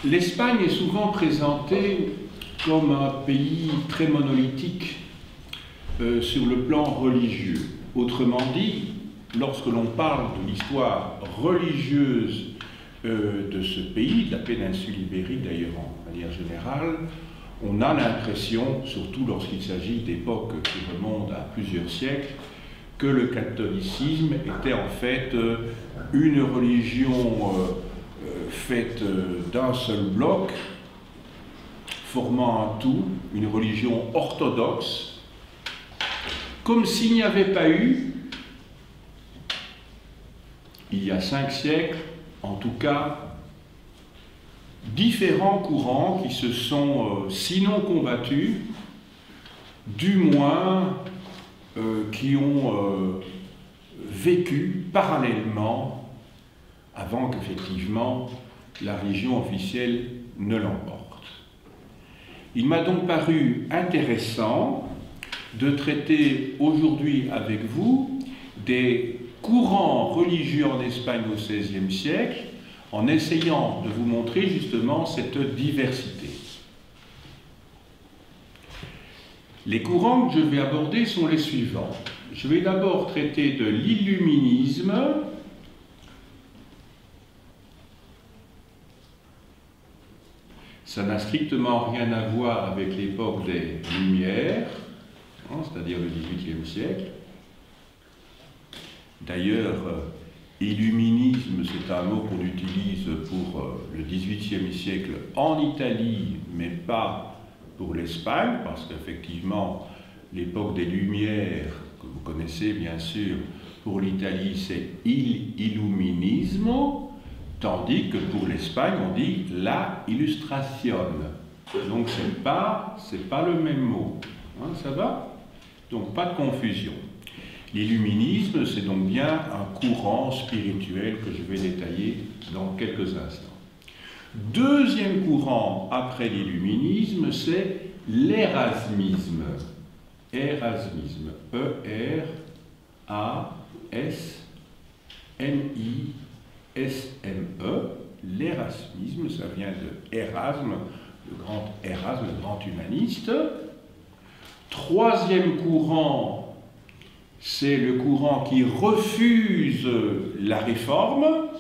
L'Espagne est souvent présentée comme un pays très monolithique sur le plan religieux. Autrement dit, lorsque l'on parle de l'histoire religieuse de ce pays, de la péninsule ibérique d'ailleurs en manière générale, on a l'impression, surtout lorsqu'il s'agit d'époques qui remontent à plusieurs siècles, que le catholicisme était en fait une religion faite d'un seul bloc, formant un tout, une religion orthodoxe, comme s'il n'y avait pas eu, il y a 5 siècles, en tout cas, différents courants qui se sont, sinon combattus, du moins qui ont vécu parallèlement avant qu'effectivement la religion officielle ne l'emporte. Il m'a donc paru intéressant de traiter aujourd'hui avec vous des courants religieux en Espagne au XVIe siècle, en essayant de vous montrer justement cette diversité. Les courants que je vais aborder sont les suivants. Je vais d'abord traiter de l'illuminisme, ça n'a strictement rien à voir avec l'époque des Lumières, c'est-à-dire le XVIIIe siècle. D'ailleurs, illuminisme, c'est un mot qu'on utilise pour le XVIIIe siècle en Italie, mais pas pour l'Espagne, parce qu'effectivement, l'époque des Lumières, que vous connaissez bien sûr, pour l'Italie, c'est il illuminismo, tandis que pour l'Espagne, on dit la illustrazione. Donc, c'est pas le même mot. Ça va? Donc, pas de confusion. L'illuminisme, c'est donc bien un courant spirituel que je vais détailler dans quelques instants. Deuxième courant après l'illuminisme, c'est l'érasmisme. Érasmisme. E-R-A-S-M-I-S-M-E. L'érasmisme, ça vient de Erasme, le grand Erasme, le grand humaniste. Troisième courant, c'est le courant qui refuse la réforme.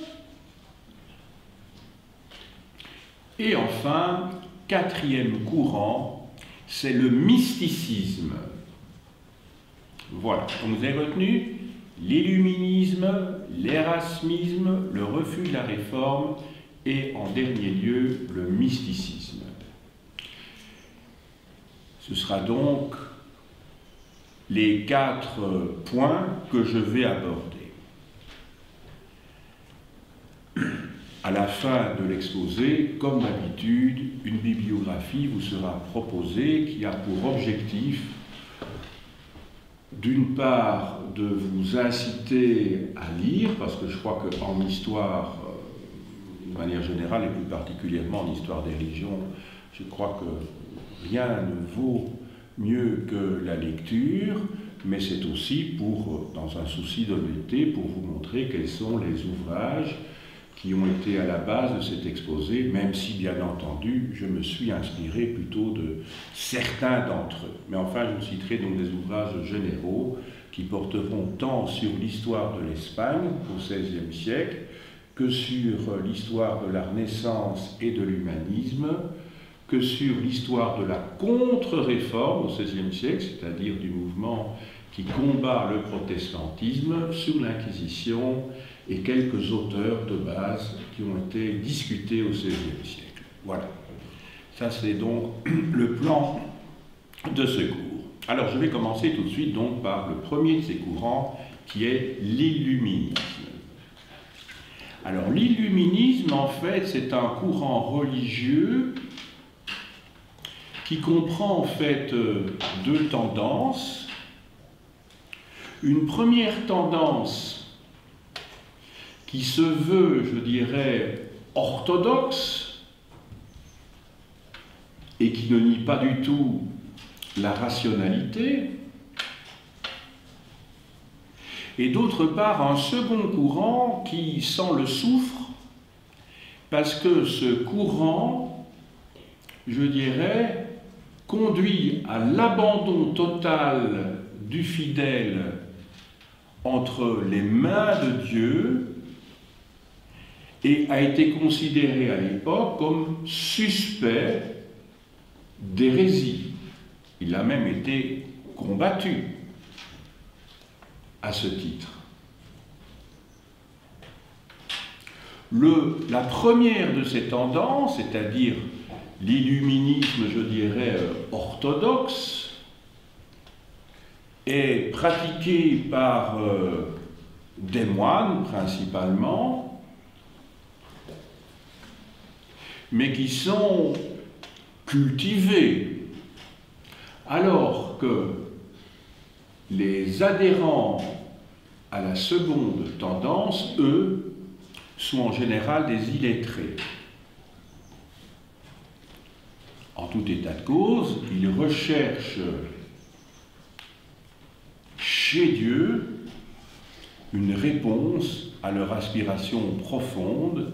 Et enfin, quatrième courant, c'est le mysticisme. Voilà, on vous a retenu l'illuminisme, l'érasmisme, le refus de la réforme et en dernier lieu, le mysticisme. Ce sera donc les 4 points que je vais aborder. À la fin de l'exposé, comme d'habitude, une bibliographie vous sera proposée qui a pour objectif, d'une part, de vous inciter à lire, parce que je crois qu'en histoire, de manière générale, et plus particulièrement en histoire des religions, je crois que rien ne vaut mieux que la lecture, mais c'est aussi pour, dans un souci d'honnêteté, pour vous montrer quels sont les ouvrages qui ont été à la base de cet exposé, même si, bien entendu, je me suis inspiré plutôt de certains d'entre eux. Mais enfin, je citerai donc des ouvrages généraux qui porteront tant sur l'histoire de l'Espagne au XVIe siècle que sur l'histoire de la Renaissance et de l'humanisme, que sur l'histoire de la contre-réforme au XVIe siècle, c'est-à-dire du mouvement qui combat le protestantisme, sur l'Inquisition et quelques auteurs de base qui ont été discutés au XVIe siècle. Voilà. Ça, c'est donc le plan de ce cours. Alors, je vais commencer tout de suite donc par le premier de ces courants, qui est l'illuminisme. Alors, l'illuminisme, en fait, c'est un courant religieux qui comprend en fait 2 tendances. Une première tendance qui se veut, je dirais, orthodoxe et qui ne nie pas du tout la rationalité, et d'autre part un second courant qui sent le soufre parce que ce courant, je dirais, conduit à l'abandon total du fidèle entre les mains de Dieu et a été considéré à l'époque comme suspect d'hérésie. Il a même été combattu à ce titre. La première de ces tendances, c'est-à-dire l'illuminisme, je dirais, orthodoxe, est pratiquée par des moines principalement, mais qui sont cultivés, alors que les adhérents à la seconde tendance, eux, sont en général des illettrés. En tout état de cause, ils recherchent chez Dieu une réponse à leur aspiration profonde,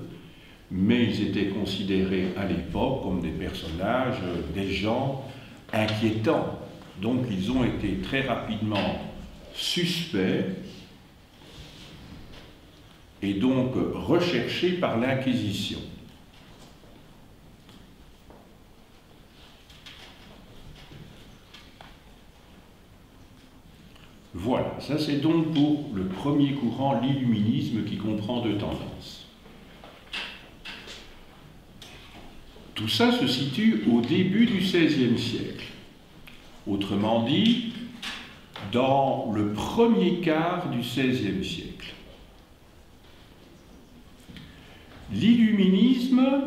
mais ils étaient considérés à l'époque comme des personnages, des gens inquiétants. Donc ils ont été très rapidement suspects et donc recherchés par l'Inquisition. Voilà, ça c'est donc pour le premier courant, l'illuminisme, qui comprend deux tendances. Tout ça se situe au début du XVIe siècle. Autrement dit, dans le premier quart du XVIe siècle. L'illuminisme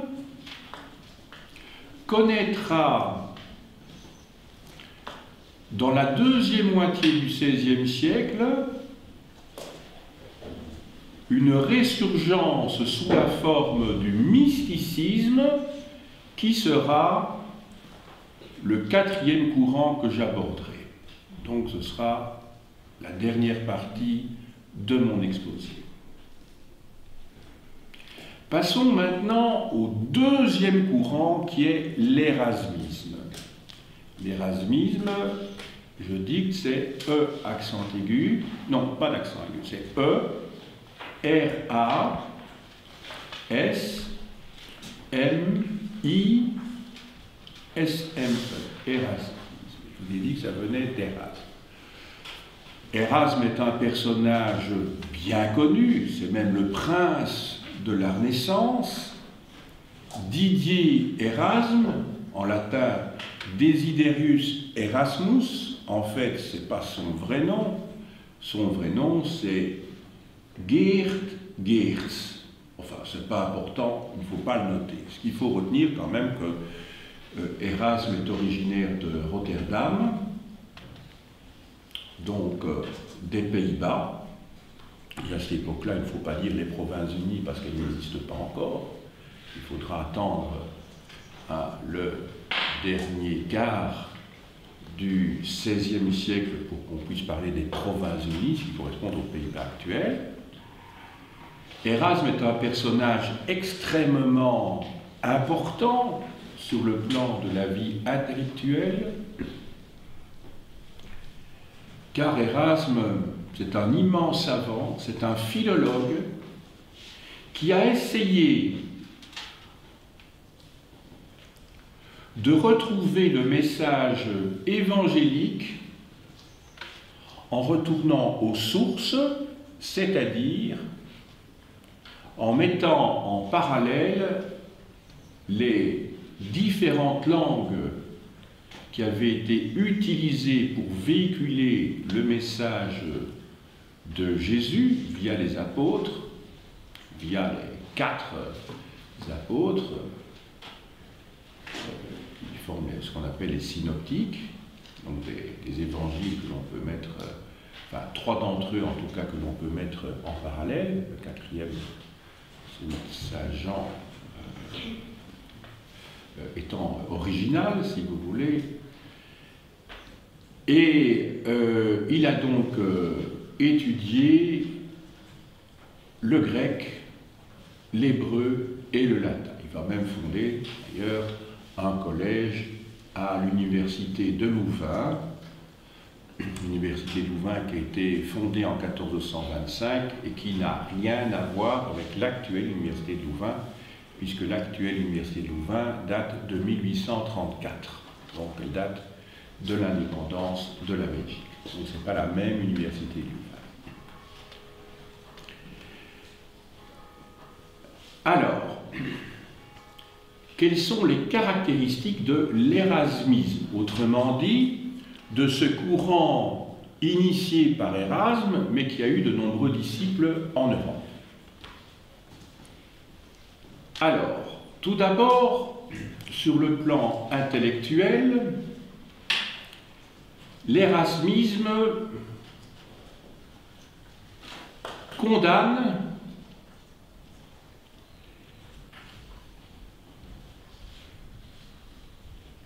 connaîtra, dans la deuxième moitié du XVIe siècle, une résurgence sous la forme du mysticisme qui sera le quatrième courant que j'aborderai. Donc ce sera la dernière partie de mon exposé. Passons maintenant au deuxième courant qui est l'érasmisme. L'érasmisme, je dis que c'est E accent aigu, non pas d'accent aigu, c'est E, R-A-S-M-I-S-M-E, Érasme. Je vous ai dit que ça venait d'Érasme. Érasme est un personnage bien connu, c'est même le prince de la Renaissance. Didier Érasme, en latin Desiderius Erasmus, en fait, ce n'est pas son vrai nom. Son vrai nom, c'est Geert Geerts. Enfin, ce n'est pas important, il ne faut pas le noter. Ce qu'il faut retenir quand même que Érasme est originaire de Rotterdam, donc des Pays-Bas. Et à cette époque-là, il ne faut pas dire les Provinces-Unies parce qu'elles n'existent pas encore. Il faudra attendre le dernier quart du XVIe siècle pour qu'on puisse parler des Provinces-Unies, ce qui correspond aux Pays-Bas actuels. Érasme est un personnage extrêmement important sur le plan de la vie intellectuelle, car Érasme, c'est un immense savant, c'est un philologue qui a essayé de retrouver le message évangélique en retournant aux sources, c'est-à-dire en mettant en parallèle les différentes langues qui avaient été utilisées pour véhiculer le message de Jésus via les apôtres, via les 4 apôtres, qui forment ce qu'on appelle les synoptiques, donc des évangiles que l'on peut mettre, enfin 3 d'entre eux en tout cas que l'on peut mettre en parallèle. Le 4e, c'est Saint Jean étant original, si vous voulez. Et il a donc étudié le grec, l'hébreu et le latin. Il va même fonder d'ailleurs un collège à l'université de Louvain, l'université de Louvain qui a été fondée en 1425 et qui n'a rien à voir avec l'actuelle université de Louvain, puisque l'actuelle université de Louvain date de 1834. Donc elle date de l'indépendance de la Belgique. Donc ce n'est pas la même université de Louvain. Alors, quelles sont les caractéristiques de l'érasmisme, autrement dit, de ce courant initié par Erasme, mais qui a eu de nombreux disciples en Europe? Alors, tout d'abord, sur le plan intellectuel, l'érasmisme condamne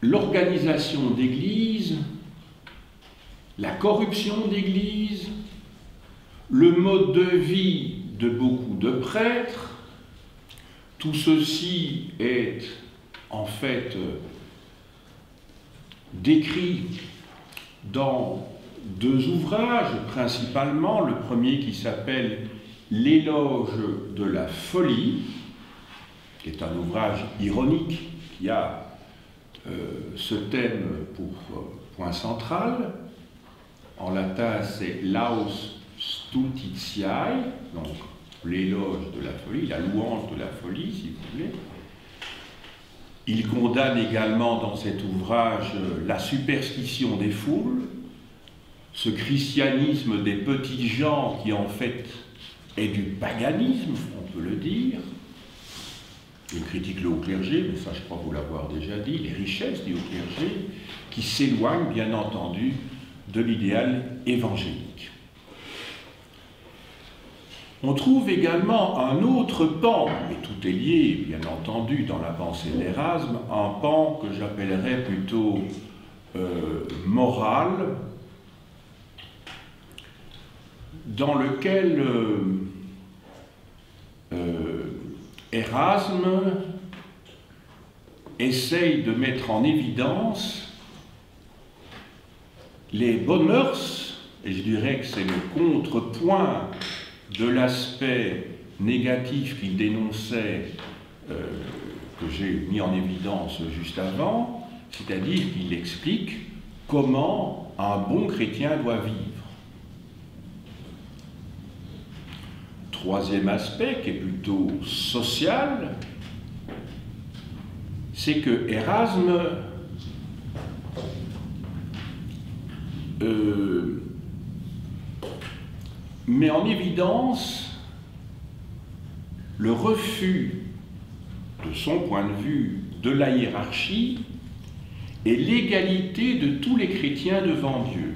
l'organisation d'Église, la corruption d'Église, le mode de vie de beaucoup de prêtres. Tout ceci est en fait décrit dans deux ouvrages, principalement le premier qui s'appelle « L'éloge de la folie », qui est un ouvrage ironique qui a ce thème pour point central. En latin, c'est Laus Stultitiae, donc l'éloge de la folie, la louange de la folie, si vous voulez. Il condamne également dans cet ouvrage la superstition des foules, ce christianisme des petits gens qui en fait est du paganisme, on peut le dire. Il critique le haut clergé, mais ça je crois vous l'avoir déjà dit, les richesses du haut clergé qui s'éloignent bien entendu de l'idéal évangélique. On trouve également un autre pan, et tout est lié bien entendu dans la pensée d'Erasme, un pan que j'appellerais plutôt moral, dans lequel Erasme essaye de mettre en évidence les bonnes mœurs, et je dirais que c'est le contrepoint de l'aspect négatif qu'il dénonçait, que j'ai mis en évidence juste avant, c'est-à-dire qu'il explique comment un bon chrétien doit vivre. Troisième aspect, qui est plutôt social, c'est que Erasme met en évidence le refus, de son point de vue, de la hiérarchie et l'égalité de tous les chrétiens devant Dieu.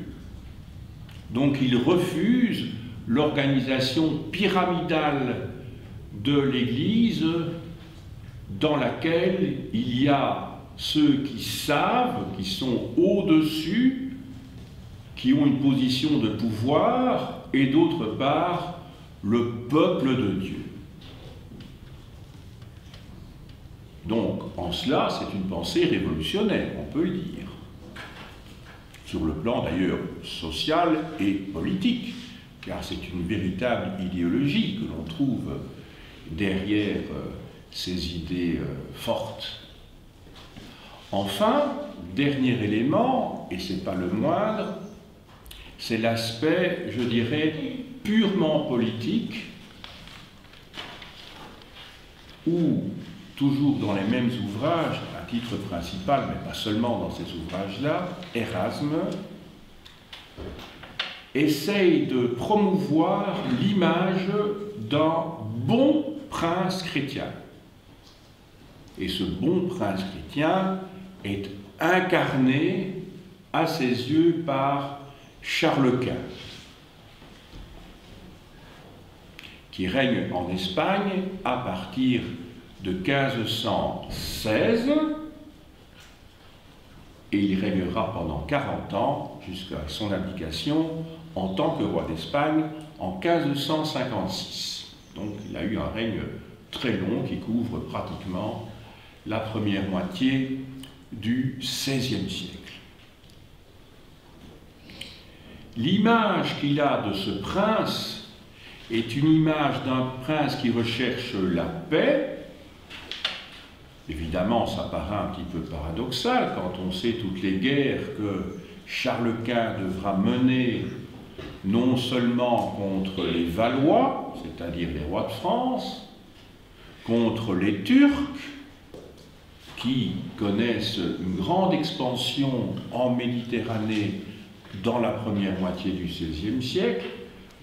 Donc il refuse l'organisation pyramidale de l'Église dans laquelle il y a ceux qui savent, qui sont au-dessus, qui ont une position de pouvoir, et d'autre part, le peuple de Dieu. Donc, en cela, c'est une pensée révolutionnaire, on peut le dire, sur le plan d'ailleurs social et politique, car c'est une véritable idéologie que l'on trouve derrière ces idées fortes. Enfin, dernier élément, et ce n'est pas le moindre, c'est l'aspect, je dirais, purement politique, où, toujours dans les mêmes ouvrages, à titre principal, mais pas seulement dans ces ouvrages-là, Erasme essaye de promouvoir l'image d'un bon prince chrétien. Et ce bon prince chrétien est incarné à ses yeux par Charles Quint, qui règne en Espagne à partir de 1516, et il régnera pendant 40 ans jusqu'à son abdication en tant que roi d'Espagne en 1556. Donc il a eu un règne très long qui couvre pratiquement la première moitié du XVIe siècle. L'image qu'il a de ce prince est une image d'un prince qui recherche la paix. Évidemment, ça paraît un petit peu paradoxal quand on sait toutes les guerres que Charles Quint devra mener non seulement contre les Valois, c'est-à-dire les rois de France, contre les Turcs, qui connaissent une grande expansion en Méditerranée dans la première moitié du XVIe siècle.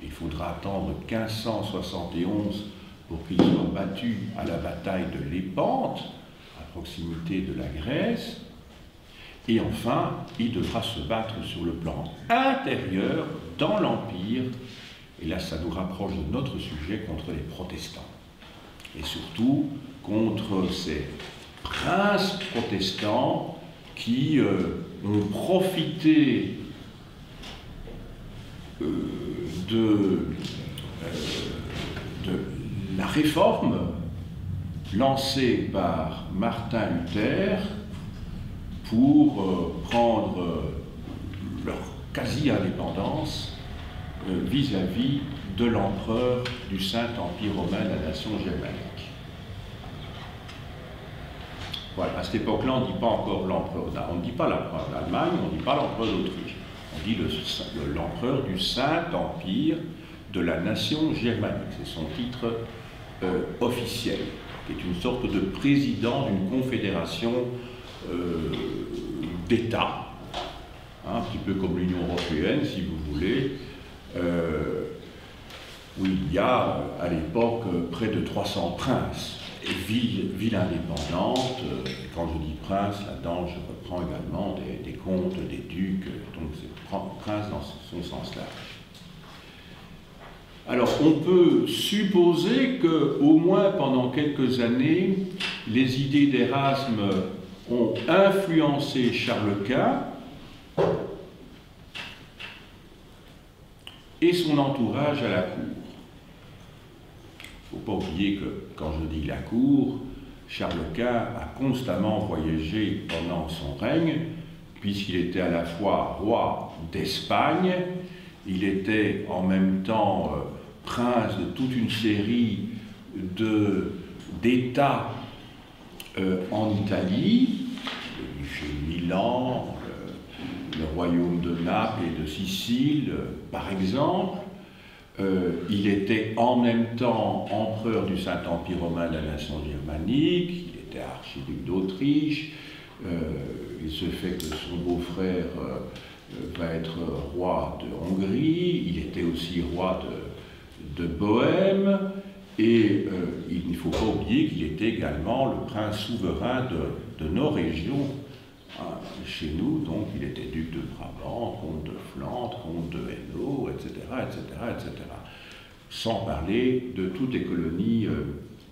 Il faudra attendre 1571 pour qu'ils soient battus à la bataille de Lépante, à proximité de la Grèce. Et enfin, il devra se battre sur le plan intérieur, dans l'Empire, et là ça nous rapproche de notre sujet, contre les protestants. Et surtout contre ces princes protestants qui ont profité de la réforme lancée par Martin Luther pour prendre leur quasi-indépendance vis-à-vis de l'empereur du Saint-Empire romain, la nation germanique. Voilà, à cette époque-là, on ne dit pas encore l'empereur, on ne dit pas l'empereur d'Allemagne, on ne dit pas l'empereur d'Autriche. On dit l'empereur du Saint-Empire de la nation germanique. C'est son titre officiel, qui est une sorte de président d'une confédération d'États, hein, un petit peu comme l'Union européenne, si vous voulez, où il y a à l'époque près de 300 princes et villes indépendantes. Et quand je dis prince, là-dedans, je reprends également des comtes, des ducs, donc c'est prince dans son sens large. Alors, on peut supposer qu'au moins pendant quelques années, les idées d'Erasme ont influencé Charles Quint et son entourage à la cour. Il ne faut pas oublier que, quand je dis la cour, Charles Quint a constamment voyagé pendant son règne, puisqu'il était à la fois roi d'Espagne, il était en même temps prince de toute une série d'États en Italie, le duché de Milan, le royaume de Naples et de Sicile, par exemple. Il était en même temps empereur du Saint-Empire romain de la nation germanique, il était archiduc d'Autriche, il se fait que son beau-frère va être roi de Hongrie, il était aussi roi de Bohême, et il ne faut pas oublier qu'il était également le prince souverain de nos régions. Chez nous, donc, il était duc de Brabant, comte de Flandre, comte de Hainaut, etc., etc., etc. Sans parler de toutes les colonies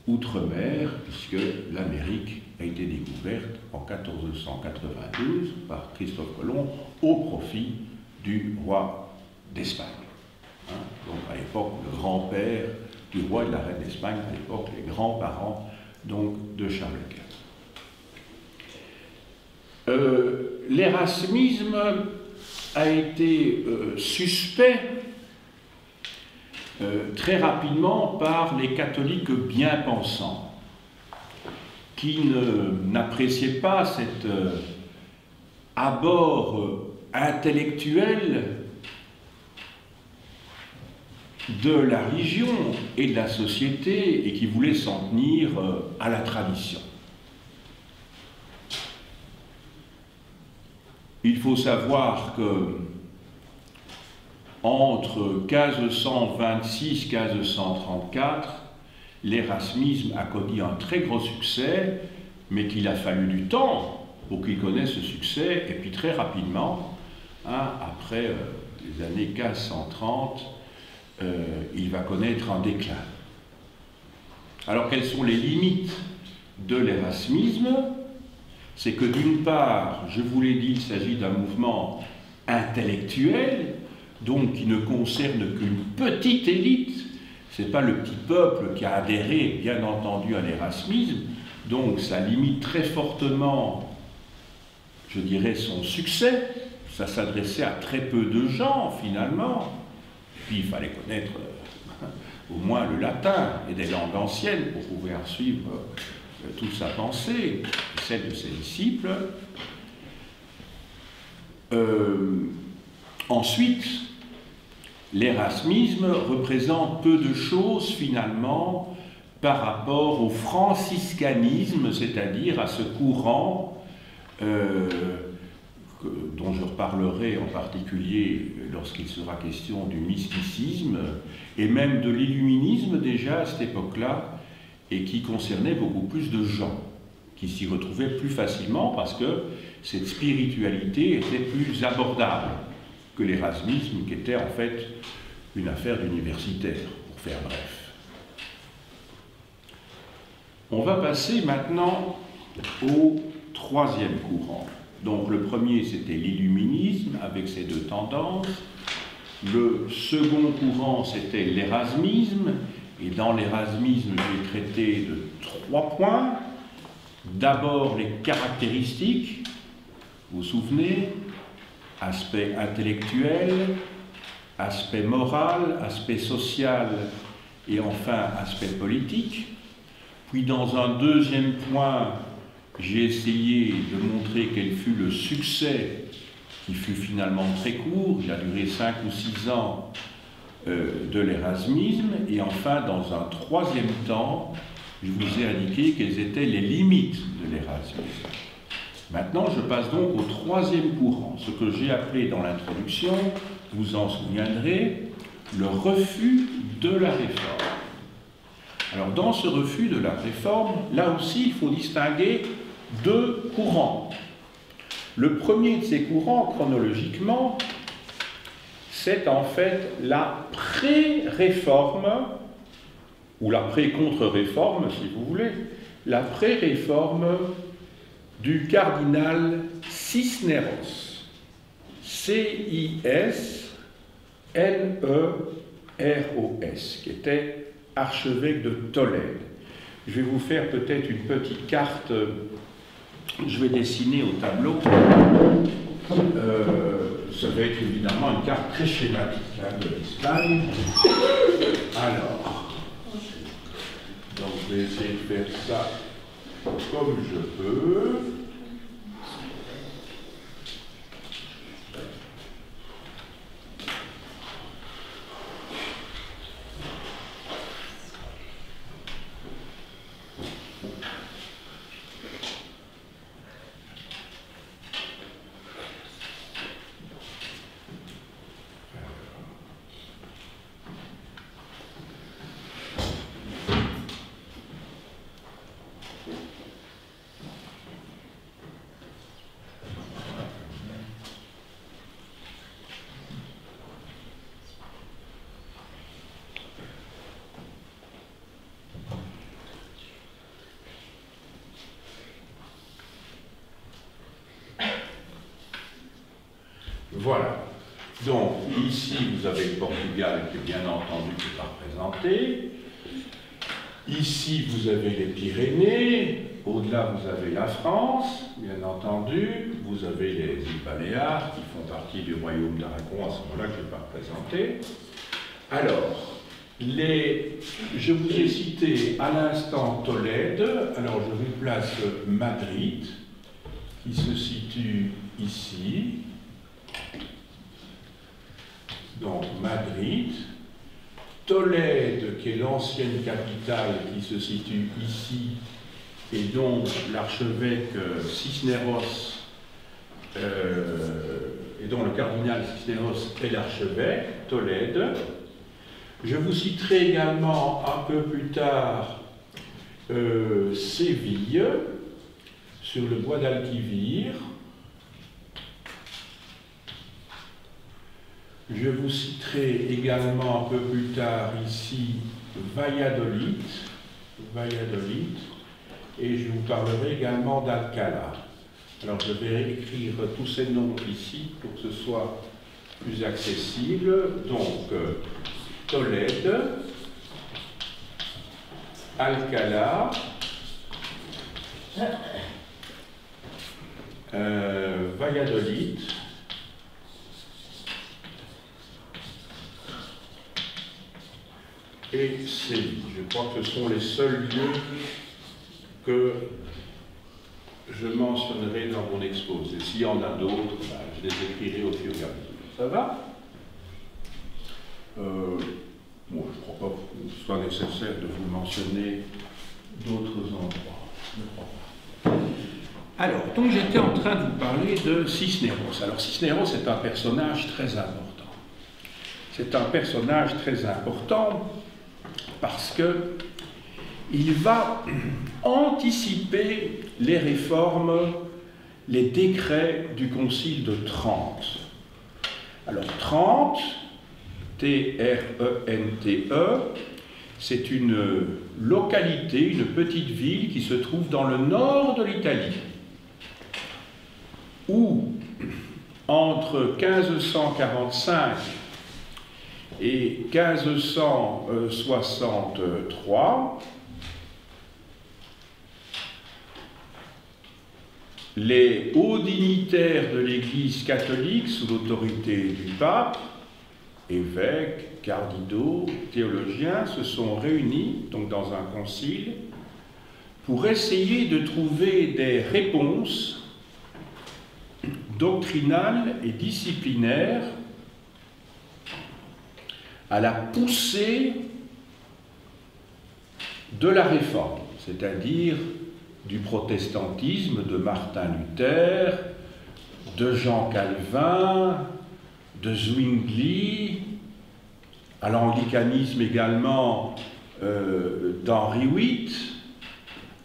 outre-mer, puisque l'Amérique a été découverte en 1492 par Christophe Colomb au profit du roi d'Espagne. Donc, à l'époque, le grand-père du roi et de la reine d'Espagne, à l'époque, les grands-parents donc, de Charles Quint. L'érasmisme a été suspect très rapidement par les catholiques bien pensants, qui n'appréciaient pas cet abord intellectuel de la religion et de la société et qui voulaient s'en tenir à la tradition. Il faut savoir que entre 1526 et 1534, l'érasmisme a connu un très gros succès, mais qu'il a fallu du temps pour qu'il connaisse ce succès, et puis très rapidement, après les années 1530, il va connaître un déclin. Alors, quelles sont les limites de l'érasmisme? C'est que d'une part, je vous l'ai dit, il s'agit d'un mouvement intellectuel, donc qui ne concerne qu'une petite élite, c'est pas le petit peuple qui a adhéré, bien entendu, à l'érasmisme, donc ça limite très fortement, je dirais, son succès. Ça s'adressait à très peu de gens, finalement. Puis il fallait connaître au moins le latin et des langues anciennes pour pouvoir suivre toute sa pensée, et celle de ses disciples. Ensuite, l'érasmisme représente peu de choses, finalement, par rapport au franciscanisme, c'est-à-dire à ce courant dont je reparlerai en particulier lorsqu'il sera question du mysticisme et même de l'illuminisme déjà à cette époque-là, et qui concernait beaucoup plus de gens, qui s'y retrouvaient plus facilement parce que cette spiritualité était plus abordable que l'érasmisme, qui était en fait une affaire d'universitaire, pour faire bref. On va passer maintenant au troisième courant. Donc le premier, c'était l'illuminisme, avec ses deux tendances. Le second courant, c'était l'érasmisme. Et dans l'érasmisme, j'ai traité de 3 points. D'abord, les caractéristiques. Vous vous souvenez? Aspect intellectuel, aspect moral, aspect social et enfin aspect politique. Puis dans un deuxième point, j'ai essayé de montrer quel fut le succès, qui fut finalement très court, il a duré 5 ou 6 ans, de l'érasmisme. Et enfin, dans un troisième temps, je vous ai indiqué quelles étaient les limites de l'érasmisme. Maintenant, je passe donc au troisième courant, ce que j'ai appelé dans l'introduction, vous en souviendrez, le refus de la réforme. Alors, dans ce refus de la réforme, là aussi, il faut distinguer 2 courants. Le premier de ces courants, chronologiquement, c'est en fait la pré-réforme, ou la pré-contre-réforme, si vous voulez, la pré-réforme du cardinal Cisneros, C-I-S-N-E-R-O-S, qui était archevêque de Tolède. Je vais vous faire peut-être une petite carte, je vais dessiner au tableau. Ça va être évidemment une carte très schématique de l'Espagne. Alors, donc je vais essayer de faire ça comme je peux. Voilà. Donc, ici, vous avez le Portugal qui est bien entendu qui n'est pas représenté. Ici, vous avez les Pyrénées. Au-delà, vous avez la France, bien entendu. Vous avez les îles Baléares qui font partie du royaume d'Aragon à ce moment-là que je n'ai pas représenté. Alors, je vous ai cité à l'instant Tolède. Alors, je vous place Madrid, qui se situe ici. Donc Madrid, Tolède, qui est l'ancienne capitale qui se situe ici, et dont l'archevêque Cisneros, et dont le cardinal Cisneros est l'archevêque, Tolède. Je vous citerai également un peu plus tard Séville, sur le bois d'Alquivir. Je vous citerai également un peu plus tard ici Valladolid, et je vous parlerai également d'Alcalá. Alors je vais écrire tous ces noms ici pour que ce soit plus accessible. Donc Tolède, Alcalá, Valladolid, et Séville. Je crois que ce sont les seuls lieux que je mentionnerai dans mon exposé. S'il y en a d'autres, je les écrirai au fur et à mesure. Ça va? Bon, je ne crois pas que ce soit nécessaire de vous mentionner d'autres endroits. Je ne crois pas. Alors, donc j'étais en train de vous parler de Cisneros. Alors, Cisneros est un personnage très important. C'est un personnage très important parce que il va anticiper les réformes, les décrets du Concile de Trente. Alors, Trente, T-R-E-N-T-E, c'est une localité, une petite ville qui se trouve dans le nord de l'Italie, où, entre 1545 et 1563, les hauts dignitaires de l'Église catholique, sous l'autorité du pape, évêques, cardinaux, théologiens, se sont réunis donc dans un concile pour essayer de trouver des réponses doctrinales et disciplinaires à la poussée de la réforme, c'est-à-dire du protestantisme de Martin Luther, de Jean Calvin, de Zwingli, à l'anglicanisme également d'Henri VIII,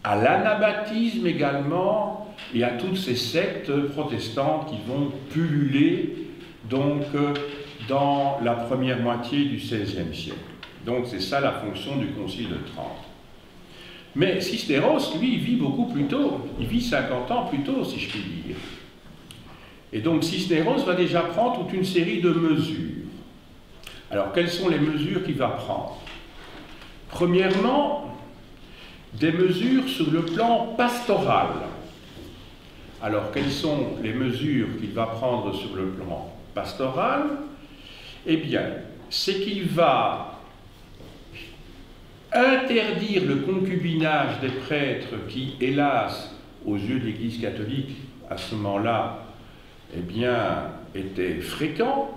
à l'anabaptisme également, et à toutes ces sectes protestantes qui vont pulluler donc dans la première moitié du XVIe siècle. Donc c'est ça la fonction du Concile de Trente. Mais Cisneros, lui, il vit beaucoup plus tôt. Il vit 50 ans plus tôt, si je puis dire. Et donc Cisneros va déjà prendre toute une série de mesures. Alors, quelles sont les mesures qu'il va prendre? Premièrement, des mesures sur le plan pastoral. Alors, quelles sont les mesures qu'il va prendre sur le plan pastoral? Eh bien, c'est qu'il va interdire le concubinage des prêtres qui, hélas, aux yeux de l'Église catholique, à ce moment-là, eh bien, était fréquent.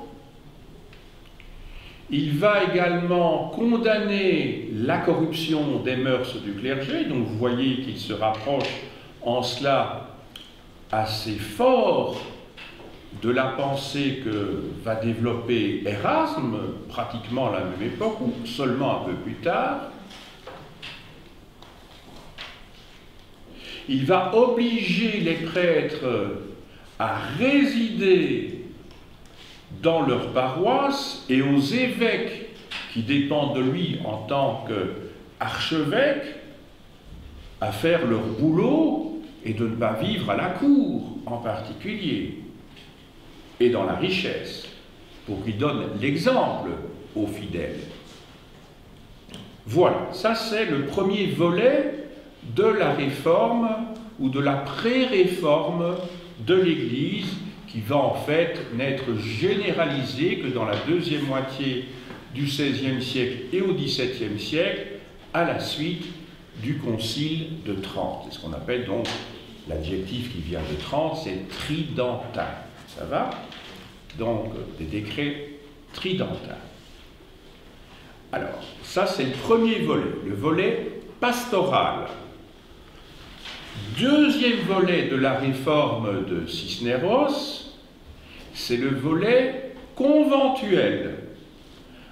Il va également condamner la corruption des mœurs du clergé, donc vous voyez qu'il se rapproche en cela assez fort de la pensée que va développer Erasme, pratiquement à la même époque, ou seulement un peu plus tard. Il va obliger les prêtres à résider dans leur paroisse et aux évêques qui dépendent de lui en tant qu'archevêques à faire leur boulot et de ne pas vivre à la cour en particulier et dans la richesse pour qu'ils donnent l'exemple aux fidèles. Voilà, ça c'est le premier volet de la réforme ou de la pré-réforme de l'Église qui va en fait n'être généralisée que dans la deuxième moitié du XVIe siècle et au XVIIe siècle à la suite du Concile de Trente. C'est ce qu'on appelle donc, l'adjectif qui vient de Trente, c'est tridentin. Ça va? Donc, des décrets tridentins. Alors, ça c'est le premier volet, le volet pastoral. Deuxième volet de la réforme de Cisneros, c'est le volet conventuel.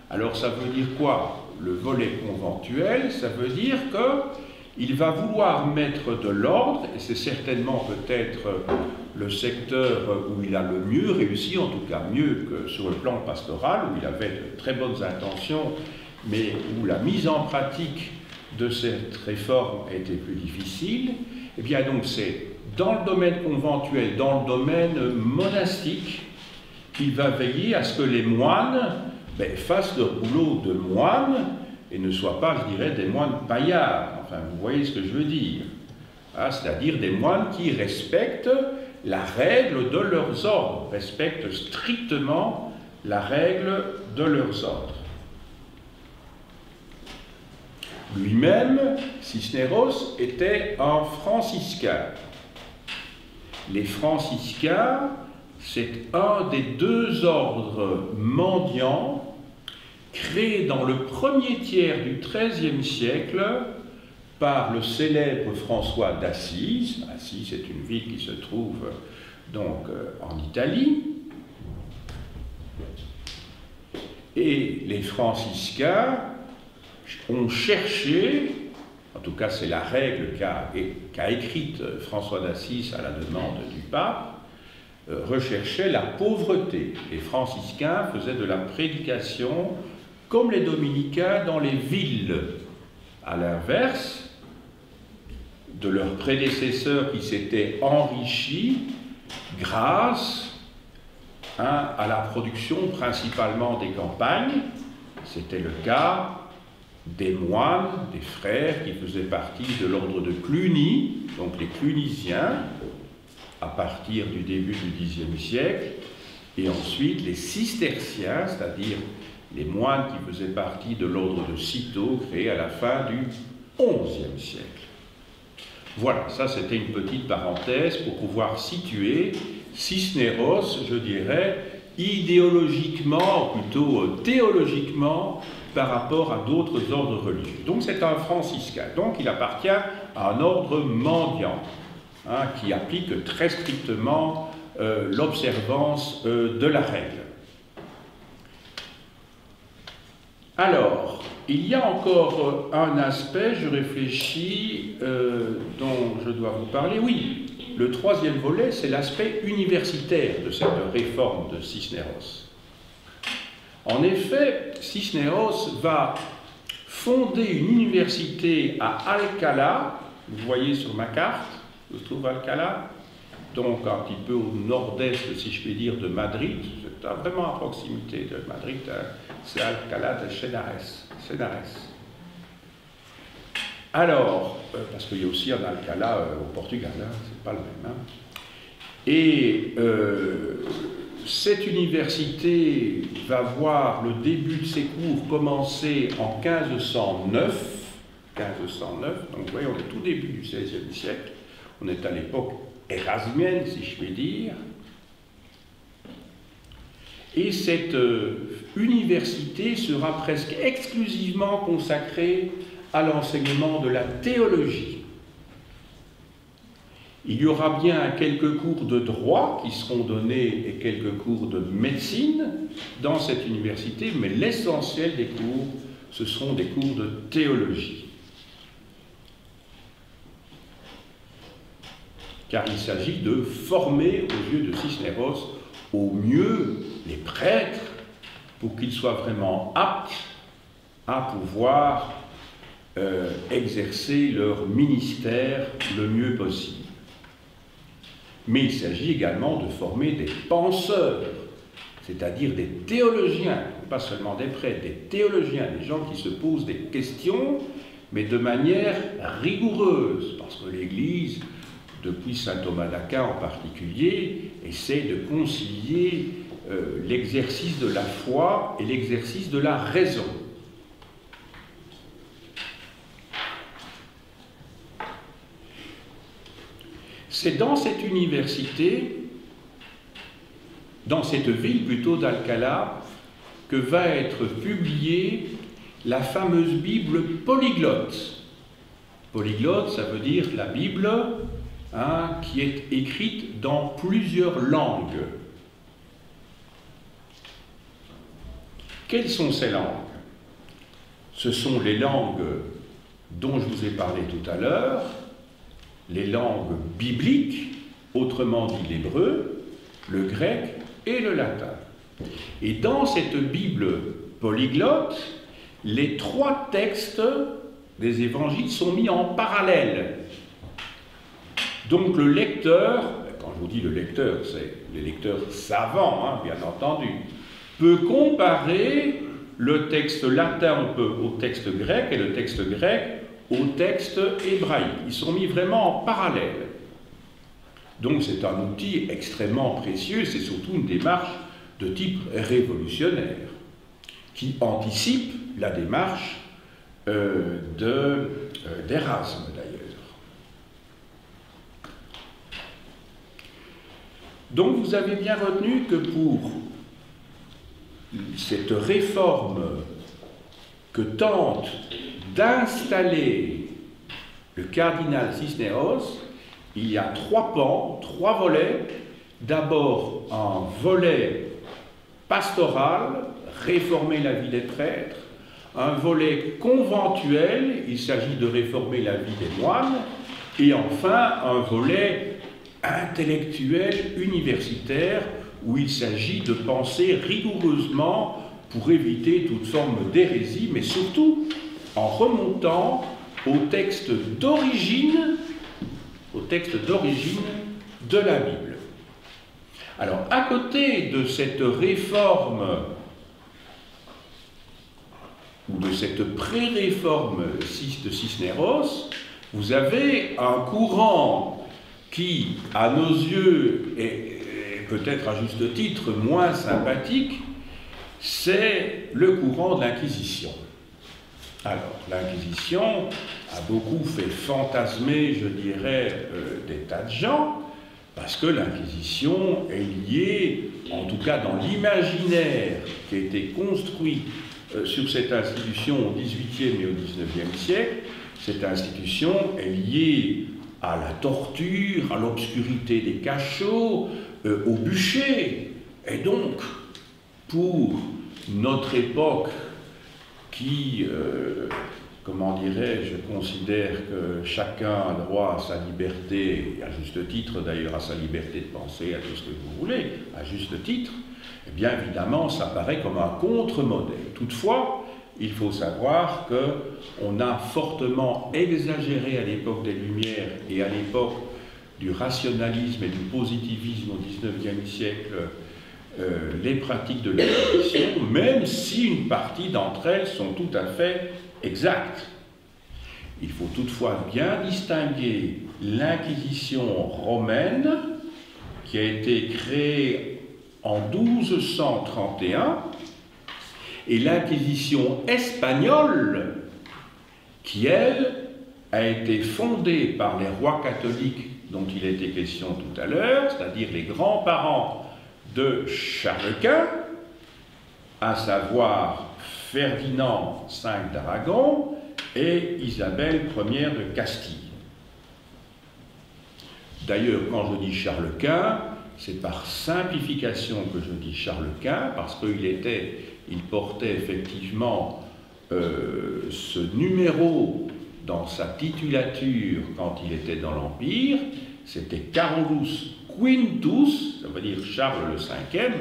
Alors ça veut dire quoi? Le volet conventuel, ça veut dire qu'il va vouloir mettre de l'ordre, et c'est certainement peut-être le secteur où il a le mieux réussi, en tout cas mieux que sur le plan pastoral, où il avait de très bonnes intentions, mais où la mise en pratique de cette réforme était plus difficile. Eh bien donc c'est dans le domaine conventuel, dans le domaine monastique, qu'il va veiller à ce que les moines fassent leur boulot de moines et ne soient pas, je dirais, des moines paillards. Enfin, vous voyez ce que je veux dire. Hein, c'est-à-dire des moines qui respectent la règle de leurs ordres, respectent strictement la règle de leurs ordres. Lui-même, Cisneros, était un franciscain. Les franciscains, c'est un des deux ordres mendiants créés dans le premier tiers du XIIIe siècle par le célèbre François d'Assise. Assise, c'est une ville qui se trouve donc en Italie. Et les franciscains ont cherché, en tout cas c'est la règle qu'a écrite François d'Assise à la demande du pape, recherchait la pauvreté. Les franciscains faisaient de la prédication comme les dominicains dans les villes, à l'inverse de leurs prédécesseurs qui s'étaient enrichis grâce à la production principalement des campagnes. C'était le cas des moines, des frères qui faisaient partie de l'ordre de Cluny, donc les Clunisiens, à partir du début du Xe siècle, et ensuite les cisterciens, c'est-à-dire les moines qui faisaient partie de l'ordre de Cîteaux, créé à la fin du XIe siècle. Voilà, ça c'était une petite parenthèse pour pouvoir situer Cisneros, je dirais, idéologiquement, ou plutôt théologiquement, par rapport à d'autres ordres religieux. Donc c'est un franciscain, donc il appartient à un ordre mendiant, hein, qui applique très strictement l'observance de la règle. Alors, il y a encore un aspect, je réfléchis, dont je dois vous parler. Oui, le troisième volet, c'est l'aspect universitaire de cette réforme de Cisneros. En effet, Cisneros va fonder une université à Alcalá, vous voyez sur ma carte, où se trouve Alcalá, donc un petit peu au nord-est, si je puis dire, de Madrid, c'est vraiment à proximité de Madrid, c'est Alcalá de Henares. Alors, parce qu'il y a aussi un Alcalá au Portugal, hein, c'est pas le même. Hein. Et cette université va voir le début de ses cours commencer en 1509, donc vous voyez, on est tout début du XVIe siècle, on est à l'époque érasmienne, si je puis dire. Et cette université sera presque exclusivement consacrée à l'enseignement de la théologie. Il y aura bien quelques cours de droit qui seront donnés et quelques cours de médecine dans cette université, mais l'essentiel des cours, ce seront des cours de théologie. Car il s'agit de former, aux yeux de Cisneros, au mieux les prêtres pour qu'ils soient vraiment aptes à pouvoir exercer leur ministère le mieux possible. Mais il s'agit également de former des penseurs, c'est-à-dire des théologiens, pas seulement des prêtres, des théologiens, des gens qui se posent des questions, mais de manière rigoureuse, parce que l'Église, depuis saint Thomas d'Aquin en particulier, essaie de concilier l'exercice de la foi et l'exercice de la raison. C'est dans cette université, dans cette ville plutôt d'Alcalá, que va être publiée la fameuse Bible polyglotte. Polyglotte, ça veut dire la Bible qui est écrite dans plusieurs langues. Quelles sont ces langues? Ce sont les langues dont je vous ai parlé tout à l'heure, les langues bibliques, autrement dit l'hébreu, le grec et le latin. Et dans cette Bible polyglotte, les trois textes des évangiles sont mis en parallèle. Donc le lecteur, quand je vous dis le lecteur, c'est les lecteurs savants, bien entendu, peut comparer le texte latin au texte grec et le texte grec au texte hébraïque. Ils sont mis vraiment en parallèle. Donc c'est un outil extrêmement précieux, c'est surtout une démarche de type révolutionnaire qui anticipe la démarche d'Erasme d'ailleurs. Donc vous avez bien retenu que pour cette réforme que tente d'installer le cardinal Cisneros, il y a 3 pans, 3 volets. D'abord un volet pastoral, réformer la vie des prêtres, un volet conventuel, il s'agit de réformer la vie des moines, et enfin un volet intellectuel, universitaire, où il s'agit de penser rigoureusement pour éviter toute forme d'hérésie, mais surtout en remontant au texte d'origine de la Bible. Alors, à côté de cette réforme ou de cette pré-réforme de Cisneros, vous avez un courant qui, à nos yeux, est peut-être à juste titre moins sympathique, c'est le courant de l'Inquisition. Alors, l'Inquisition a beaucoup fait fantasmer, je dirais, des tas de gens, parce que l'Inquisition est liée, en tout cas dans l'imaginaire qui a été construit sur cette institution au XVIIIe et au XIXe siècle, cette institution est liée à la torture, à l'obscurité des cachots, au bûcher. Et donc, pour notre époque qui, comment dirais-je, considère que chacun a droit à sa liberté, et à juste titre d'ailleurs à sa liberté de penser à tout ce que vous voulez, à juste titre, eh bien évidemment ça paraît comme un contre-modèle. Toutefois, il faut savoir qu'on a fortement exagéré à l'époque des Lumières et à l'époque du rationalisme et du positivisme au XIXe siècle les pratiques de l'Inquisition, même si une partie d'entre elles sont tout à fait exactes. Il faut toutefois bien distinguer l'Inquisition romaine, qui a été créée en 1231, et l'Inquisition espagnole, qui, elle, a été fondée par les rois catholiques dont il a été question tout à l'heure, c'est-à-dire les grands-parents de Charles Quint, à savoir Ferdinand V d'Aragon et Isabelle Ier de Castille. D'ailleurs, quand je dis Charles Quint, c'est par simplification que je dis Charles Quint, parce qu'il portait effectivement ce numéro dans sa titulature quand il était dans l'Empire, c'était Carolus Quintus, ça veut dire Charles le Cinquième,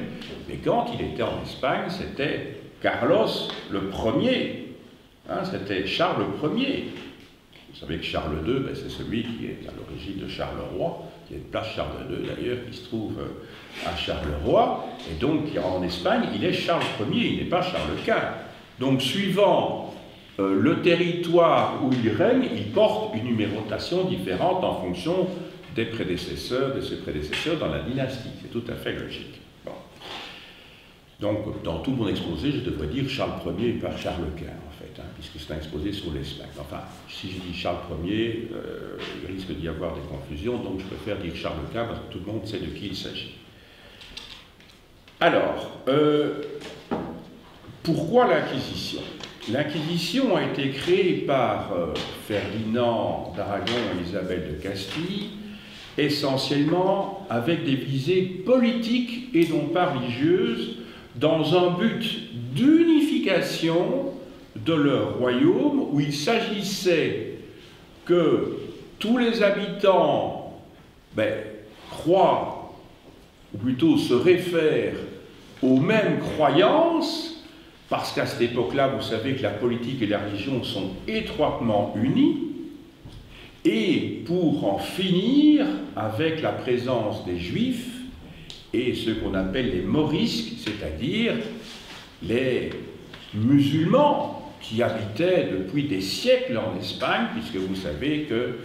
mais quand il était en Espagne, c'était Carlos le Premier, hein, c'était Charles Ier. Vous savez que Charles II, ben, c'est celui qui est à l'origine de Charleroi, qui est une place Charles II d'ailleurs, qui se trouve à Charleroi, et donc en Espagne, il est Charles Ier, il n'est pas Charles Quint. Donc suivant le territoire où il règne, il porte une numérotation différente en fonction des prédécesseurs, de ses prédécesseurs dans la dynastie. C'est tout à fait logique. Bon. Donc, dans tout mon exposé, je devrais dire Charles Ier et pas Charles Quint, en fait, hein, puisque c'est un exposé sur l'Espagne. Enfin, si je dis Charles Ier, il risque d'y avoir des confusions, donc je préfère dire Charles Quint parce que tout le monde sait de qui il s'agit. Alors, pourquoi l'Inquisition? L'Inquisition a été créée par Ferdinand d'Aragon et Isabelle de Castille, essentiellement avec des visées politiques et non pas religieuses, dans un but d'unification de leur royaume, où il s'agissait que tous les habitants croient, ou plutôt se réfèrent aux mêmes croyances, parce qu'à cette époque-là, vous savez que la politique et la religion sont étroitement unies, et pour en finir avec la présence des Juifs et ce qu'on appelle les morisques, c'est-à-dire les musulmans qui habitaient depuis des siècles en Espagne, puisque vous savez que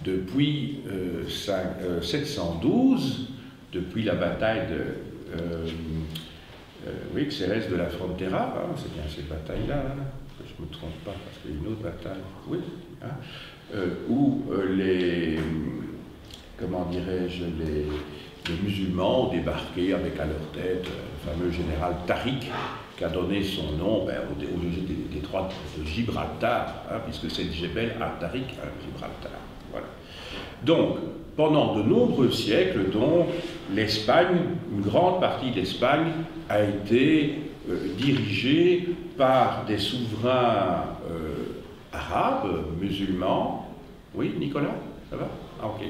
depuis 712, depuis la bataille de oui, Xérès de la Frontera, hein, c'est bien cette bataille-là, hein, que je ne me trompe pas, parce qu'il y a une autre bataille, oui, hein, où les, comment dirais-je, les musulmans ont débarqué avec à leur tête le fameux général Tariq, qui a donné son nom au détroit de Gibraltar, hein, puisque c'est Jebel al-Tariq, hein, Gibraltar. Voilà. Donc, pendant de nombreux siècles, donc, l'Espagne, une grande partie de l'Espagne, a été dirigée par des souverains arabes, musulmans. Oui, Nicolas, ça va? Ah, ok.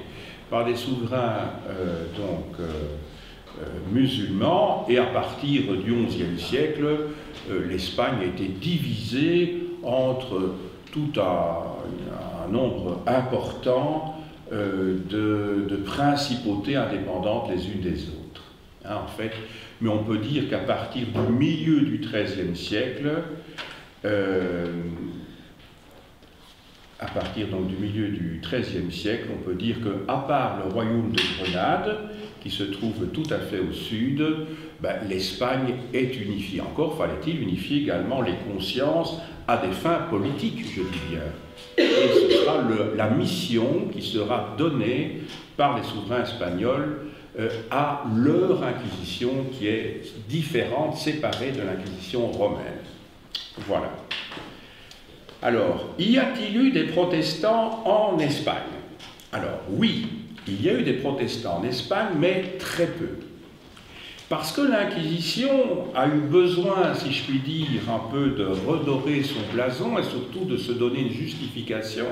Par des souverains musulmans, et à partir du XIe siècle, l'Espagne a été divisée entre tout un nombre important de principautés indépendantes les unes des autres. Hein, en fait, mais on peut dire qu'à partir du milieu du XIIIe siècle, à partir donc du milieu du XIIIe siècle, on peut dire qu'à part le royaume de Grenade, qui se trouve tout à fait au sud, l'Espagne est unifiée. Encore fallait-il unifier également les consciences à des fins politiques, je dis bien. Et ce sera la mission qui sera donnée par les souverains espagnols à leur inquisition, qui est différente, séparée de l'inquisition romaine. Voilà. Alors, y a-t-il eu des protestants en Espagne? Alors, oui, il y a eu des protestants en Espagne, mais très peu. Parce que l'Inquisition a eu besoin, si je puis dire, un peu de redorer son blason et surtout de se donner une justification,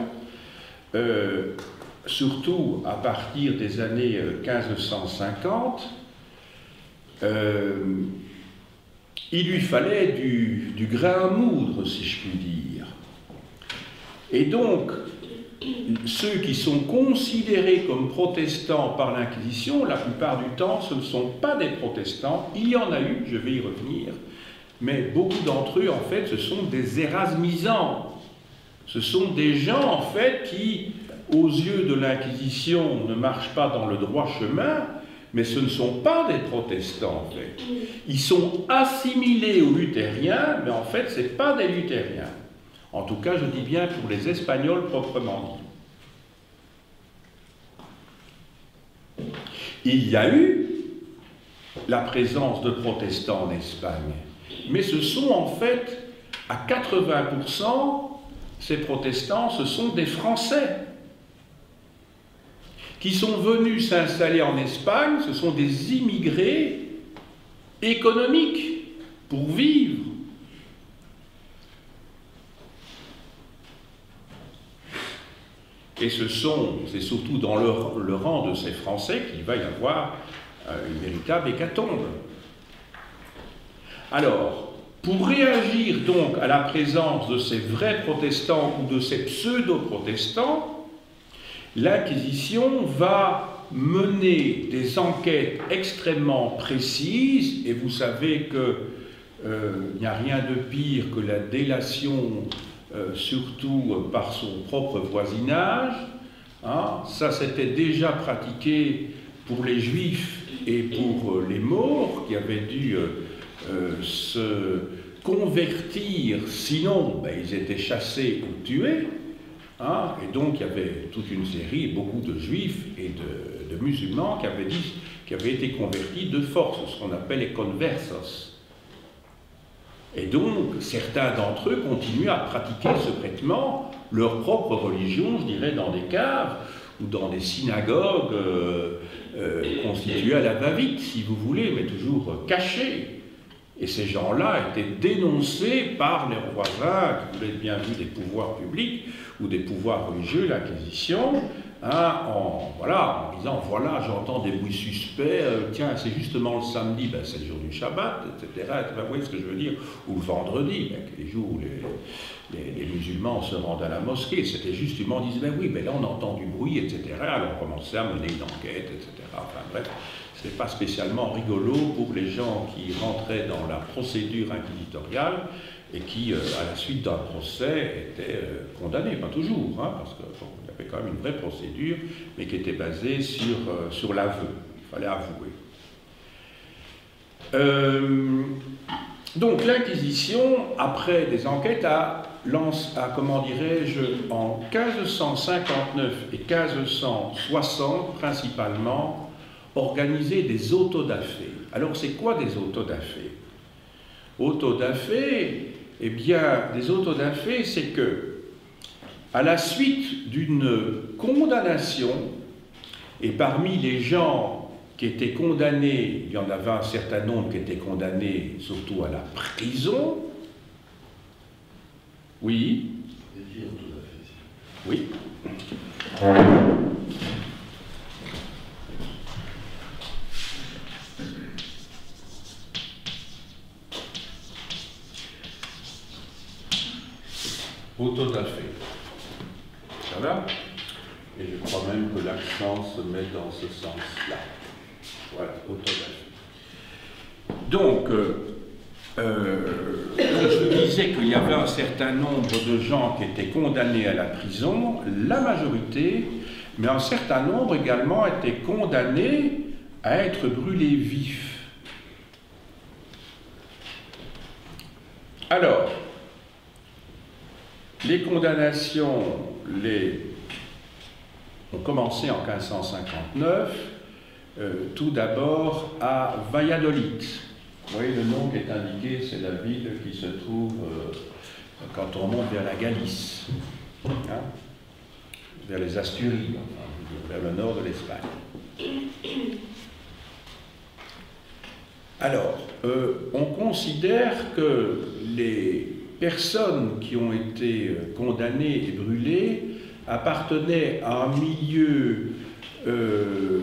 surtout à partir des années 1550, il lui fallait du grain à moudre, si je puis dire. Et donc, ceux qui sont considérés comme protestants par l'Inquisition, la plupart du temps, ce ne sont pas des protestants. Il y en a eu, je vais y revenir, mais beaucoup d'entre eux, en fait, ce sont des érasmisants. Ce sont des gens, en fait, qui, aux yeux de l'Inquisition, ne marchent pas dans le droit chemin, mais ce ne sont pas des protestants, en fait. Ils sont assimilés aux luthériens, mais en fait, ce n'est pas des luthériens. En tout cas, je dis bien pour les Espagnols proprement dit. Il y a eu la présence de protestants en Espagne, mais ce sont en fait, à 80%, ces protestants, ce sont des Français qui sont venus s'installer en Espagne. Ce sont des immigrés économiques pour vivre. Et c'est surtout dans le rang de ces Français qu'il va y avoir une véritable hécatombe. Alors, pour réagir donc à la présence de ces vrais protestants ou de ces pseudo-protestants, l'Inquisition va mener des enquêtes extrêmement précises, et vous savez qu'il n'y a rien de pire que la délation, surtout par son propre voisinage. Hein, ça, c'était déjà pratiqué pour les Juifs et pour les Maures, qui avaient dû se convertir, sinon ils étaient chassés ou tués. Hein, et donc il y avait toute une série, beaucoup de Juifs et de musulmans qui avaient été convertis de force, ce qu'on appelle les conversos. Et donc, certains d'entre eux continuent à pratiquer secrètement leur propre religion, je dirais, dans des caves ou dans des synagogues constituées à la va-vite, si vous voulez, mais toujours cachées. Et ces gens-là étaient dénoncés par leurs voisins, qui voulaient bien vu des pouvoirs publics ou des pouvoirs religieux, l'Inquisition, hein, en disant, voilà, j'entends des bruits suspects, tiens, c'est justement le samedi, ben, c'est le jour du Shabbat, etc. Vous voyez ce que je veux dire? Ou le vendredi, ben, les jours où les musulmans se rendent à la mosquée, c'était justement, on disait, ben oui, ben là on entend du bruit, etc. Alors on commençait à mener une enquête, etc. Enfin bref, c'est pas spécialement rigolo pour les gens qui rentraient dans la procédure inquisitoriale et qui, à la suite d'un procès, étaient condamnés, pas toujours, hein, parce qu'il y avait quand même une vraie procédure, mais qui était basée sur l'aveu. Il fallait avouer. Donc l'Inquisition, après des enquêtes, comment dirais-je, en 1559 et 1560 principalement, organisé des autodafés. Alors c'est quoi des autodafés? Autodafés, eh bien, des autodafés, c'est que, à la suite d'une condamnation, et parmi les gens qui étaient condamnés, il y en avait un certain nombre qui étaient condamnés surtout à la prison. Oui. Oui. Autodafé. Ça va? Et je crois même que l'accent se met dans ce sens-là. Voilà, autodafé. Donc, je disais qu'il y avait un certain nombre de gens qui étaient condamnés à la prison, la majorité, mais un certain nombre également étaient condamnés à être brûlés vifs. Alors, les condamnations ont commencé en 1559, tout d'abord à Valladolid. Vous voyez, le nom qui est indiqué, c'est la ville qui se trouve quand on monte vers la Galice, hein, vers les Asturies, vers le nord de l'Espagne. Alors, on considère que les personnes qui ont été condamnées et brûlées appartenaient à un milieu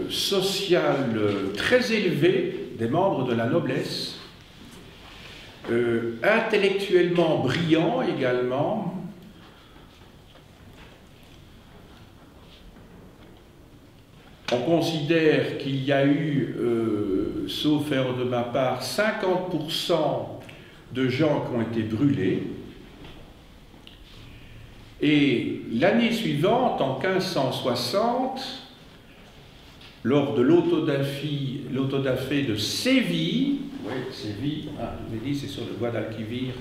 social très élevé, des membres de la noblesse, intellectuellement brillants également, on considère qu'il y a eu, sauf erreur de ma part, 50% de gens qui ont été brûlés. Et l'année suivante, en 1560, lors de l'autodafé de Séville, oui, Séville, je vous ai dit, c'est sur le Guadalquivir,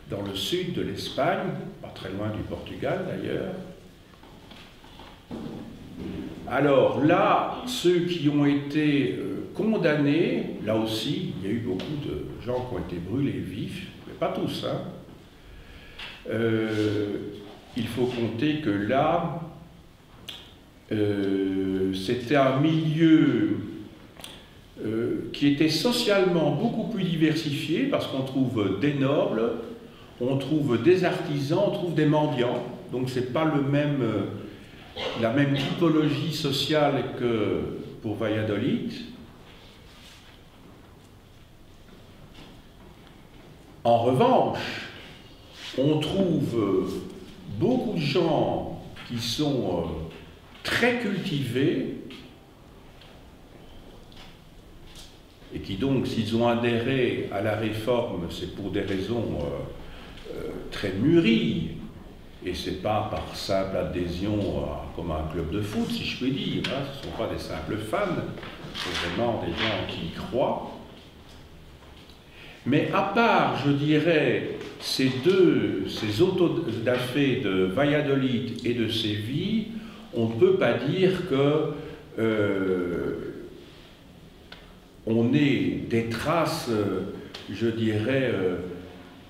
dans le sud de l'Espagne, pas très loin du Portugal d'ailleurs. Alors là, ceux qui ont été condamnés, là aussi, il y a eu beaucoup de gens qui ont été brûlés vifs, mais pas tous, hein. Il faut compter que là, c'était un milieu qui était socialement beaucoup plus diversifié, parce qu'on trouve des nobles, on trouve des artisans, on trouve des mendiants, donc c'est pas la même typologie sociale que pour Valladolid. En revanche, on trouve beaucoup de gens qui sont très cultivés et qui donc, s'ils ont adhéré à la réforme, c'est pour des raisons très mûries, et c'est pas par simple adhésion comme à un club de foot, si je puis dire, hein. Ce ne sont pas des simples fans, c'est vraiment des gens qui y croient. Mais à part, je dirais, ces autodafés de Valladolid et de Séville, on ne peut pas dire que on ait des traces, je dirais,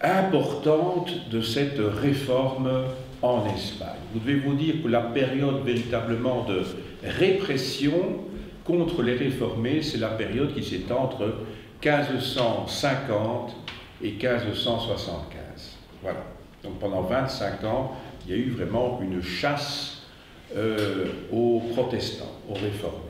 importantes de cette réforme en Espagne. Vous devez vous dire que la période véritablement de répression contre les réformés, c'est la période qui s'étend entre 1550 et 1575. Voilà. Donc pendant 25 ans, il y a eu vraiment une chasse aux protestants, aux réformés.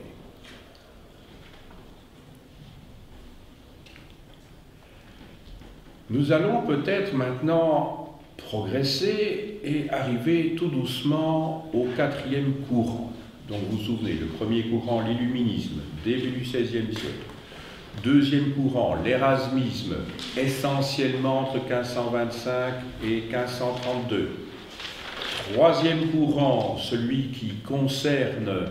Nous allons peut-être maintenant progresser et arriver tout doucement au 4e courant. Donc vous vous souvenez, le premier courant, l'illuminisme, début du XVIe siècle. Deuxième courant, l'érasmisme, essentiellement entre 1525 et 1532. Troisième courant, celui qui concerne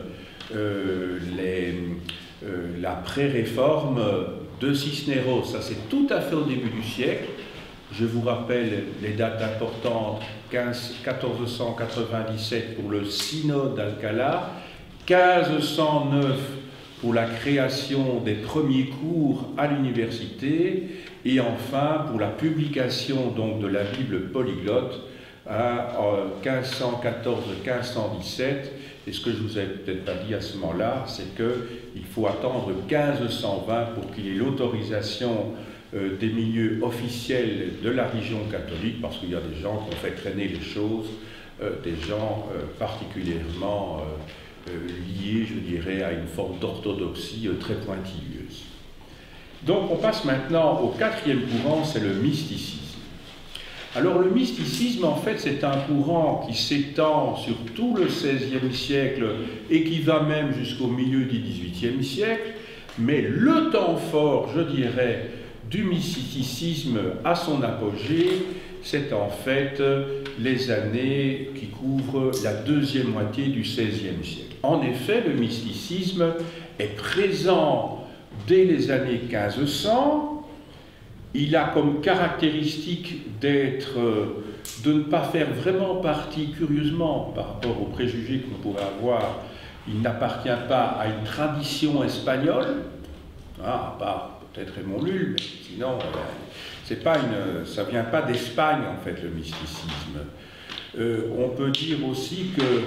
la pré-réforme de Cisneros. Ça, c'est tout à fait au début du siècle. Je vous rappelle les dates importantes, 1497 pour le synode d'Alcalá, 1509 pour la création des premiers cours à l'université, et enfin pour la publication donc de la Bible polyglotte à 1514-1517. Et ce que je vous ai peut-être pas dit à ce moment-là, c'est qu'il faut attendre 1520 pour qu'il y ait l'autorisation des milieux officiels de la religion catholique, parce qu'il y a des gens qui ont fait traîner les choses, des gens particulièrement liés, je dirais, à une forme d'orthodoxie très pointilleuse. Donc on passe maintenant au quatrième courant, c'est le mysticisme. Alors le mysticisme, en fait, c'est un courant qui s'étend sur tout le XVIe siècle et qui va même jusqu'au milieu du XVIIIe siècle, mais le temps fort, je dirais, du mysticisme à son apogée, c'est en fait les années qui couvrent la deuxième moitié du XVIe siècle. En effet, le mysticisme est présent dès les années 1500. Il a comme caractéristique de ne pas faire vraiment partie, curieusement, par rapport aux préjugés qu'on pourrait avoir, il n'appartient pas à une tradition espagnole, à part peut-être Raymond Lull, mais sinon, ça ne vient pas d'Espagne, en fait, le mysticisme. On peut dire aussi que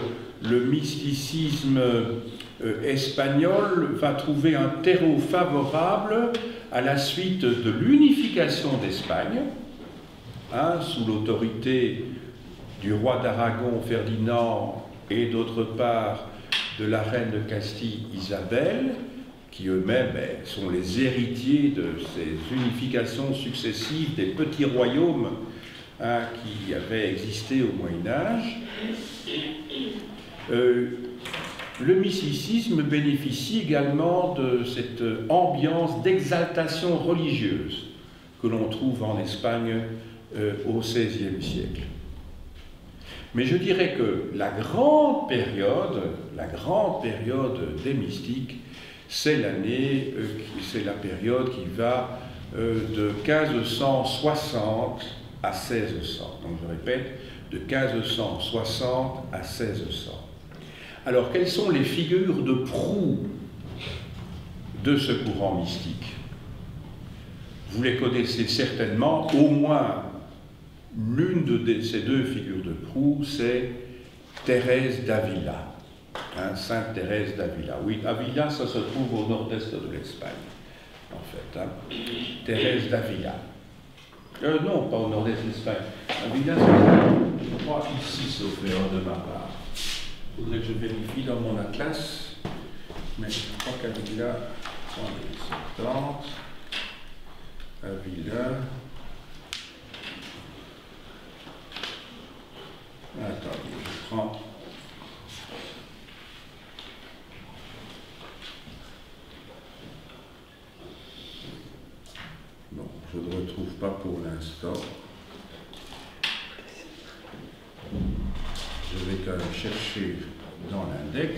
le mysticisme espagnol va trouver un terreau favorable à la suite de l'unification d'Espagne, sous l'autorité du roi d'Aragon Ferdinand et d'autre part de la reine de Castille Isabelle, qui eux-mêmes sont les héritiers de ces unifications successives des petits royaumes qui avaient existé au Moyen-Âge. Le mysticisme bénéficie également de cette ambiance d'exaltation religieuse que l'on trouve en Espagne au XVIe siècle. Mais je dirais que la grande période des mystiques, c'est la période qui va de 1560 à 1600. Donc je répète, de 1560 à 1600. Alors, quelles sont les figures de proue de ce courant mystique? Vous les connaissez certainement, au moins l'une de ces deux figures de proue, c'est Thérèse d'Avila. Sainte Thérèse d'Avila. Oui, Avila, ça se trouve au nord-est de l'Espagne, en fait. Thérèse d'Avila. Non, pas au nord-est de l'Espagne. Avila, c'est, je crois, ici, sauf erreur de ma part. Il faudrait que je vérifie dans mon atlas, mais je crois qu'Avila, attendez, 70, Avila, attendez, je prends, bon, je ne retrouve pas pour l'instant. Je vais quand même chercher dans l'index,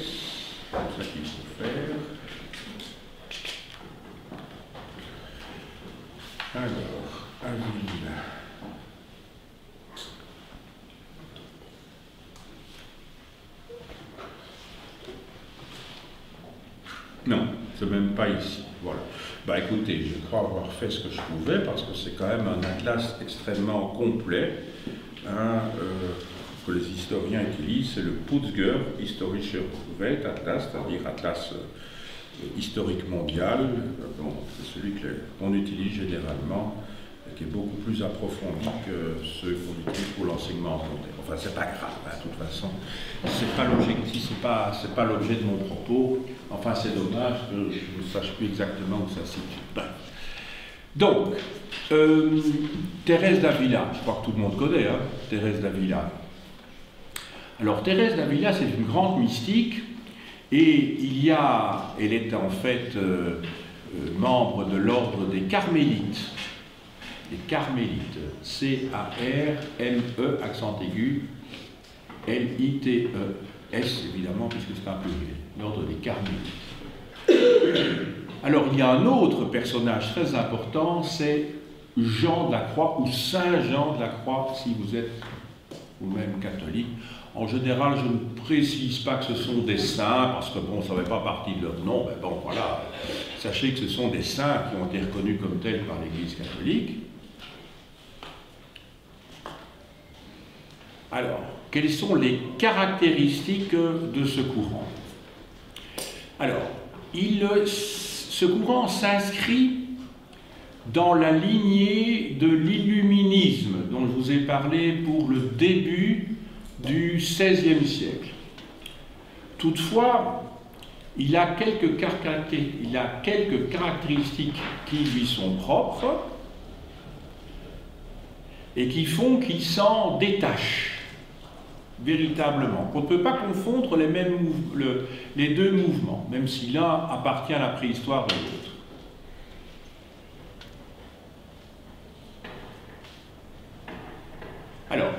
c'est ça qu'il faut faire. Alors, Avila. Non, c'est même pas ici. Voilà. Bah écoutez, je crois avoir fait ce que je pouvais parce que c'est quand même un atlas extrêmement complet. Que les historiens utilisent, c'est le Putzger Historischer Weltatlas, c'est-à-dire atlas historique mondial. Bon, c'est celui qu'on utilise généralement, et qui est beaucoup plus approfondi que ceux qu'on utilise pour l'enseignement secondaire. Enfin, c'est pas grave, de toute façon. C'est pas l'objectif, c'est pas l'objet de mon propos. Enfin, c'est dommage que je ne sache plus exactement où ça se situe. Donc, Thérèse d'Avila, je crois que tout le monde connaît, Thérèse d'Avila. Alors, Thérèse d'Avila, c'est une grande mystique Et elle est en fait membre de l'ordre des Carmélites. Les Carmélites, C-A-R-M-E, accent aigu, L-I-T-E-S, évidemment, puisque c'est un pluriel, l'ordre des Carmélites. Alors, il y a un autre personnage très important, c'est Jean de la Croix, ou Saint Jean de la Croix, si vous êtes vous-même catholique. En général, je ne précise pas que ce sont des saints, parce que bon, ça ne fait pas partie de leur nom, mais bon, voilà. Sachez que ce sont des saints qui ont été reconnus comme tels par l'Église catholique. Alors, quelles sont les caractéristiques de ce courant? Alors, ce courant s'inscrit dans la lignée de l'illuminisme dont je vous ai parlé pour le début du XVIe siècle. Toutefois, il a quelques caractéristiques qui lui sont propres et qui font qu'il s'en détache véritablement. On ne peut pas confondre les deux mouvements, même si l'un appartient à la préhistoire de l'autre. Alors,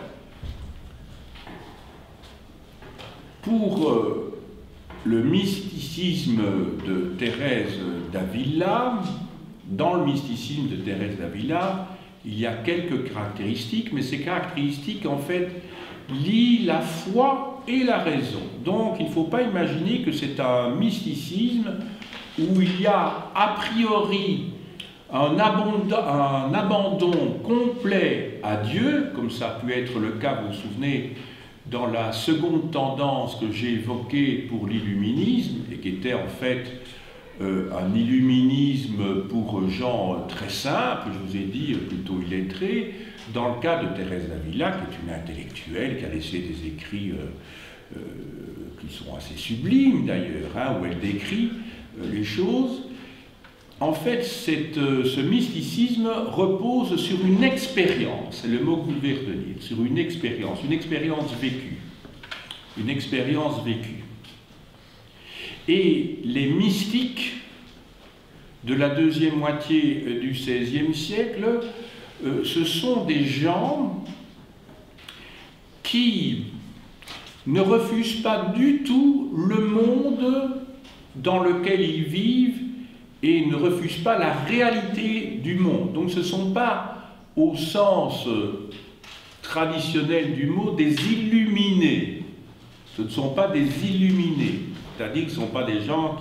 pour le mysticisme de Thérèse d'Avila, dans le mysticisme de Thérèse d'Avila, il y a quelques caractéristiques, mais ces caractéristiques, en fait, lient la foi et la raison. Donc, il ne faut pas imaginer que c'est un mysticisme où il y a a priori un abandon complet à Dieu, comme ça a pu être le cas, vous vous souvenez, dans la seconde tendance que j'ai évoquée pour l'illuminisme, et qui était en fait un illuminisme pour gens très simples, je vous ai dit, plutôt illettrés, dans le cas de Thérèse d'Avila, qui est une intellectuelle, qui a laissé des écrits qui sont assez sublimes d'ailleurs, hein, où elle décrit les choses. En fait, ce mysticisme repose sur une expérience, c'est le mot que vous devez retenir, sur une expérience vécue. Une expérience vécue. Et les mystiques de la deuxième moitié du XVIe siècle, ce sont des gens qui ne refusent pas du tout le monde dans lequel ils vivent et ne refusent pas la réalité du monde. Donc ce ne sont pas, au sens traditionnel du mot, des illuminés. Ce ne sont pas des illuminés, c'est-à-dire que ce ne sont pas des gens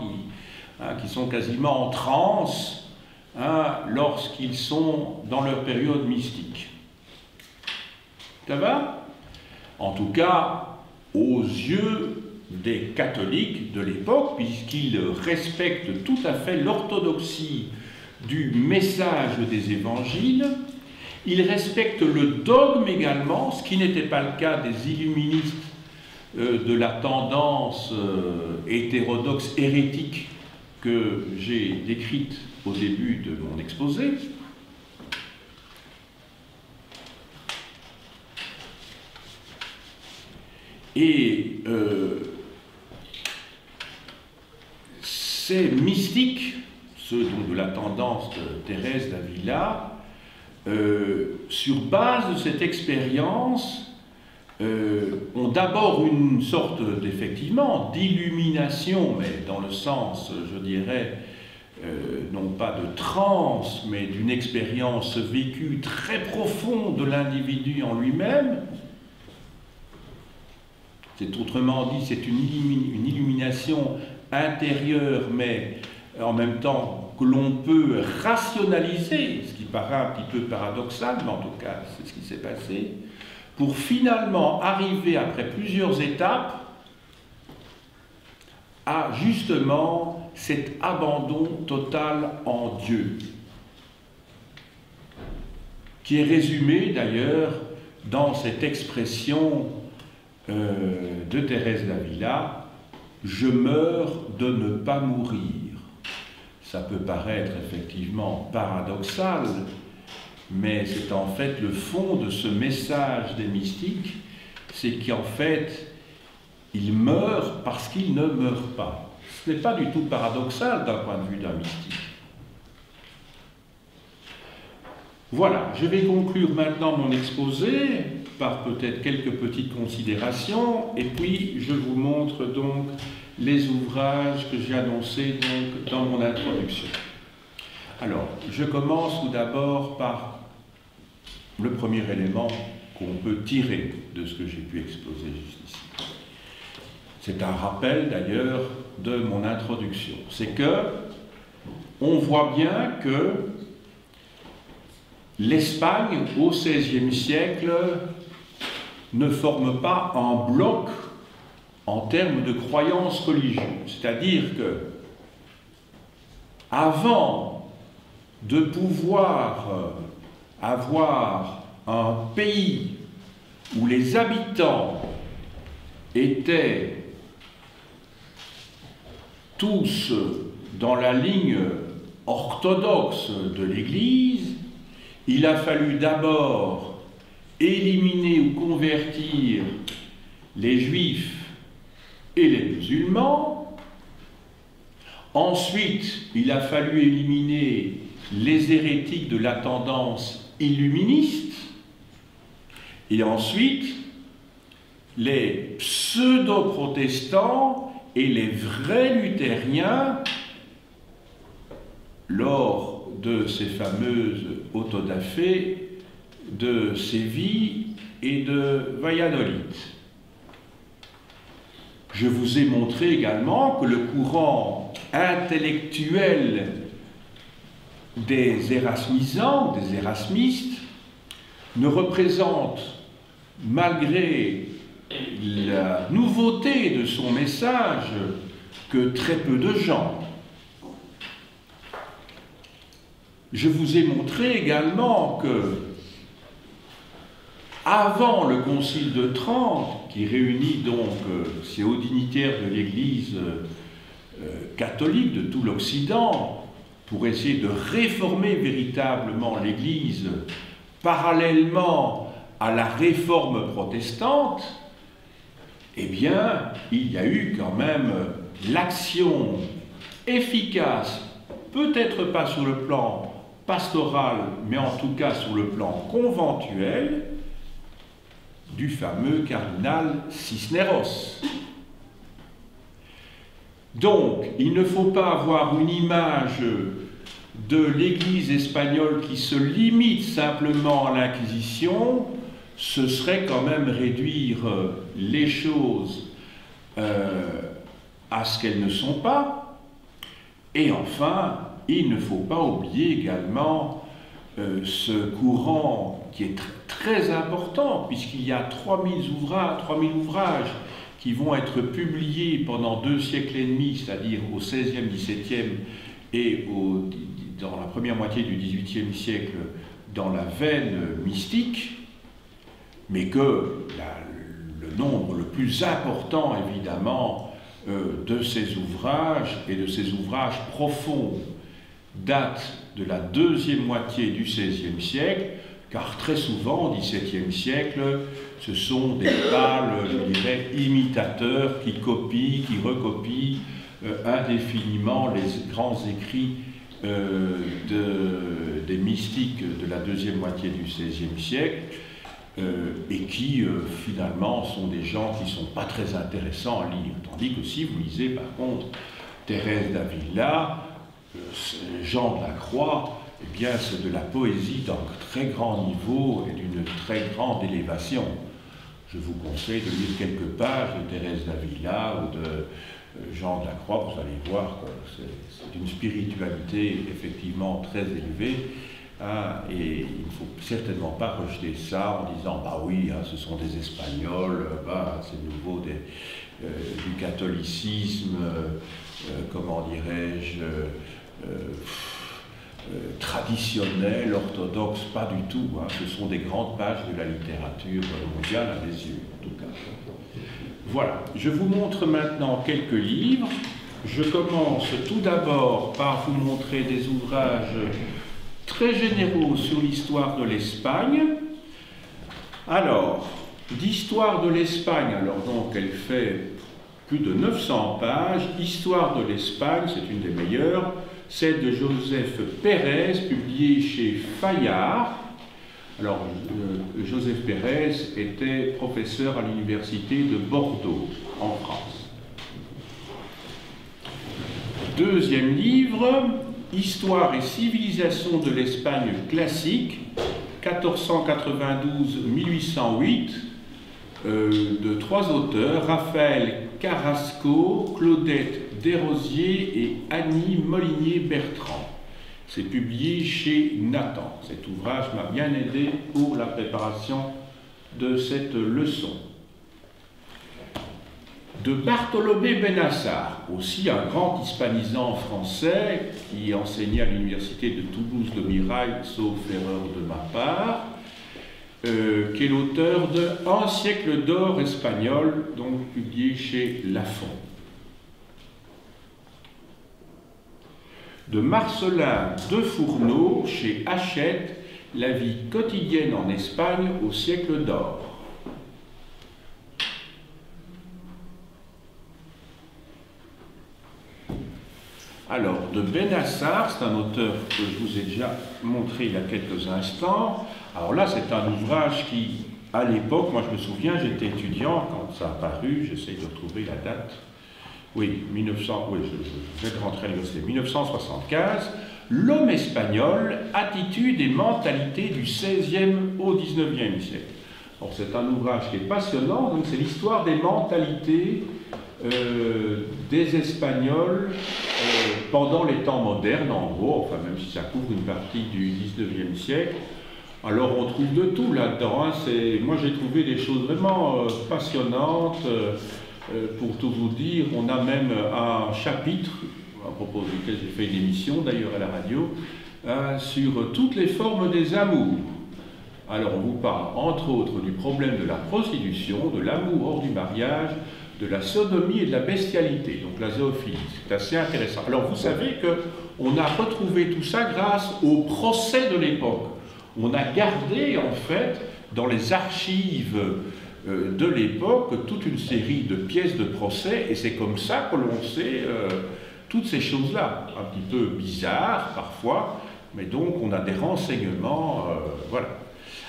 qui sont quasiment en transe lorsqu'ils sont dans leur période mystique. Ça va? En tout cas, aux yeux des catholiques de l'époque, puisqu'ils respectent tout à fait l'orthodoxie du message des évangiles, ils respectent le dogme également, ce qui n'était pas le cas des illuministes de la tendance hétérodoxe hérétique que j'ai décrite au début de mon exposé. Et ces mystiques, ceux de la tendance de Thérèse d'Avila, sur base de cette expérience, ont d'abord une sorte d'effectivement d'illumination, mais dans le sens, je dirais, non pas de transe, mais d'une expérience vécue très profonde de l'individu en lui-même. C'est autrement dit, c'est une illumination intérieure, mais en même temps que l'on peut rationaliser, ce qui paraît un petit peu paradoxal, mais en tout cas, c'est ce qui s'est passé, pour finalement arriver, après plusieurs étapes, à justement cet abandon total en Dieu, qui est résumé d'ailleurs dans cette expression de Thérèse d'Avila, « Je meurs de ne pas mourir ». Ça peut paraître effectivement paradoxal, mais c'est en fait le fond de ce message des mystiques, c'est qu'en fait, il meurt parce qu'il ne meurt pas. Ce n'est pas du tout paradoxal d'un point de vue d'un mystique. Voilà, je vais conclure maintenant mon exposé par peut-être quelques petites considérations, et puis je vous montre donc les ouvrages que j'ai annoncés donc dans mon introduction. Alors, je commence tout d'abord par le premier élément qu'on peut tirer de ce que j'ai pu exposer juste ici. C'est un rappel d'ailleurs de mon introduction. C'est que on voit bien que l'Espagne au XVIe siècle ne forme pas un bloc en termes de croyances religieuses. C'est-à-dire que avant de pouvoir avoir un pays où les habitants étaient tous dans la ligne orthodoxe de l'Église, il a fallu d'abord éliminer ou convertir les Juifs et les musulmans. Ensuite, il a fallu éliminer les hérétiques de la tendance illuministe. Et ensuite, les pseudo-protestants et les vrais luthériens, lors de ces fameuses autodafés de Séville et de Valladolid. Je vous ai montré également que le courant intellectuel des érasmisants, des érasmistes, ne représente, malgré la nouveauté de son message, que très peu de gens. Je vous ai montré également que, avant le Concile de Trente, qui réunit donc ces hauts dignitaires de l'Église catholique de tout l'Occident, pour essayer de réformer véritablement l'Église parallèlement à la réforme protestante, eh bien, il y a eu quand même l'action efficace, peut-être pas sur le plan pastoral, mais en tout cas sur le plan conventuel, du fameux cardinal Cisneros. Donc, il ne faut pas avoir une image de l'Église espagnole qui se limite simplement à l'Inquisition. Ce serait quand même réduire les choses à ce qu'elles ne sont pas. Et enfin, il ne faut pas oublier également ce courant qui est très important, puisqu'il y a 3000 ouvrages qui vont être publiés pendant 2 siècles et demi, c'est-à-dire au XVIe, XVIIe et dans la première moitié du XVIIIe siècle, dans la veine mystique, mais que le nombre le plus important, évidemment, de ces ouvrages, et de ces ouvrages profonds, date de la deuxième moitié du XVIe siècle, car très souvent, au XVIIe siècle, ce sont des pâles, je dirais, imitateurs qui copient, qui recopient indéfiniment les grands écrits des mystiques de la deuxième moitié du XVIe siècle, et qui, finalement, sont des gens qui ne sont pas très intéressants à lire. Tandis que si vous lisez, par contre, Thérèse d'Avila, Jean de la Croix, eh bien, c'est de la poésie d'un très grand niveau et d'une très grande élévation. Je vous conseille de lire quelques pages de Thérèse d'Avila ou de Jean de la Croix, vous allez voir que c'est d'une spiritualité effectivement très élevée, hein, et il ne faut certainement pas rejeter ça en disant « bah oui, hein, ce sont des Espagnols, bah, c'est nouveau du catholicisme, comment dirais-je, traditionnel, orthodoxe, pas du tout. Hein. Ce sont des grandes pages de la littérature mondiale à mes yeux, en tout cas. Voilà, je vous montre maintenant quelques livres. Je commence tout d'abord par vous montrer des ouvrages très généraux sur l'histoire de l'Espagne. Alors, d'histoire de l'Espagne, alors donc elle fait plus de 900 pages, Histoire de l'Espagne, c'est une des meilleures, celle de Joseph Pérez, publiée chez Fayard. Alors, Joseph Pérez était professeur à l'université de Bordeaux, en France. Deuxième livre, Histoire et civilisation de l'Espagne classique, 1492-1808, de trois auteurs, Raphaël Carrasco, Claudette Desrosiers et Annie Molinier-Bertrand. C'est publié chez Nathan. Cet ouvrage m'a bien aidé pour la préparation de cette leçon. De Bartolomé Benassar, aussi un grand hispanisant français qui enseignait à l'université de Toulouse de Mirail, sauf erreur de ma part, qui est l'auteur de Un siècle d'or espagnol, donc publié chez Lafon. De Marcelin Defourneau, chez Hachette, La vie quotidienne en Espagne au siècle d'or. Alors, de Benassar, c'est un auteur que je vous ai déjà montré il y a quelques instants. Alors là, c'est un ouvrage qui, à l'époque, moi je me souviens, j'étais étudiant quand ça a paru, j'essaie de retrouver la date. Oui, 1900, oui, je vais rentrer à l'université. 1975, L'homme espagnol, attitude et mentalité du XVIe au XIXe siècle. Alors c'est un ouvrage qui est passionnant, donc c'est l'histoire des mentalités des Espagnols pendant les temps modernes, en gros, enfin même si ça couvre une partie du XIXe siècle. Alors on trouve de tout là-dedans, hein. Moi j'ai trouvé des choses vraiment passionnantes. Pour tout vous dire, on a même un chapitre, à propos duquel j'ai fait une émission d'ailleurs à la radio, sur toutes les formes des amours. Alors on vous parle entre autres du problème de la prostitution, de l'amour hors du mariage, de la sodomie et de la bestialité, donc la zoophilie. C'est assez intéressant. Alors vous savez qu'on a retrouvé tout ça grâce au procès de l'époque. On a gardé en fait dans les archives de l'époque toute une série de pièces de procès, et c'est comme ça que l'on sait toutes ces choses-là, un petit peu bizarres parfois, mais donc on a des renseignements, voilà.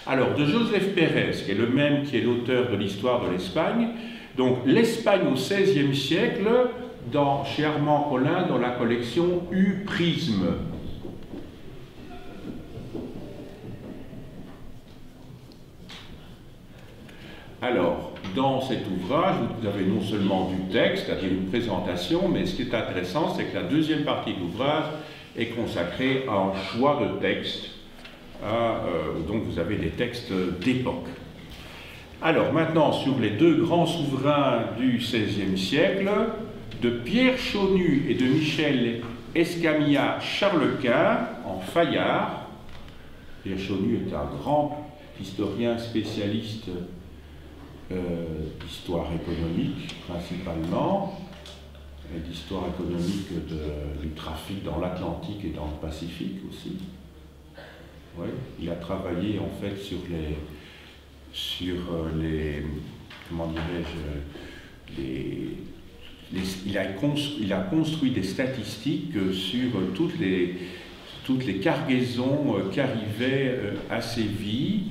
Alors, de Joseph Pérez, qui est le même qui est l'auteur de l'histoire de l'Espagne, donc l'Espagne au XVIe siècle, chez Armand Collin, dans la collection U Prisme. Alors, dans cet ouvrage, vous avez non seulement du texte, c'est-à-dire une présentation, mais ce qui est intéressant, c'est que la deuxième partie de l'ouvrage est consacrée à un choix de textes. Donc vous avez des textes d'époque. Alors maintenant, sur les deux grands souverains du XVIe siècle, de Pierre Chaunu et de Michel Escamilla Charles Quint, en Fayard. Pierre Chaunu est un grand historien spécialiste d'histoire économique principalement, et d'histoire économique du trafic dans l'Atlantique et dans le Pacifique aussi. Oui, il a travaillé en fait sur les comment dirais-je, il a construit des statistiques sur toutes les cargaisons qui arrivaient à Séville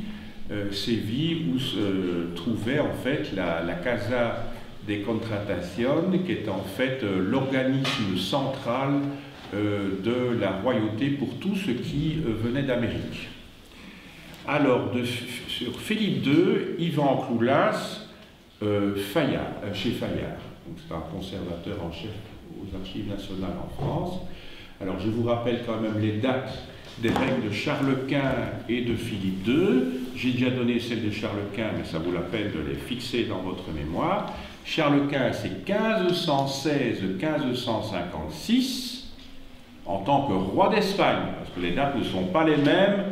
où se trouvait en fait la Casa de Contratación, qui est en fait l'organisme central de la royauté pour tout ce qui venait d'Amérique. Alors, sur Philippe II, Ivan Cloulas, chez Fayard. C'est un conservateur en chef aux Archives nationales en France. Alors, je vous rappelle quand même les dates des règnes de Charles Quint et de Philippe II. J'ai déjà donné celle de Charles Quint, mais ça vaut la peine de les fixer dans votre mémoire. Charles Quint, c'est 1516-1556. En tant que roi d'Espagne, parce que les dates ne sont pas les mêmes,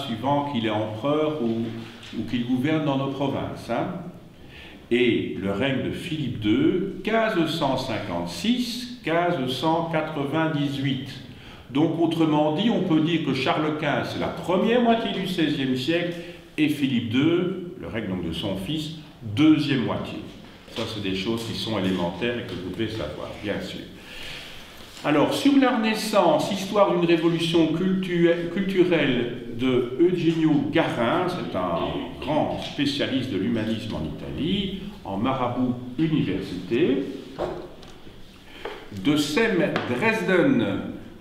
suivant qu'il est empereur ou qu'il gouverne dans nos provinces. Et le règne de Philippe II, 1556-1598. Donc, autrement dit, on peut dire que Charles Quint, c'est la première moitié du XVIe siècle, et Philippe II, le règne donc de son fils, deuxième moitié. Ça, c'est des choses qui sont élémentaires et que vous devez savoir, bien sûr. Alors, sur la Renaissance, histoire d'une révolution culturelle de Eugenio Garin, c'est un grand spécialiste de l'humanisme en Italie, en Marabout Université. De Sem Dresden,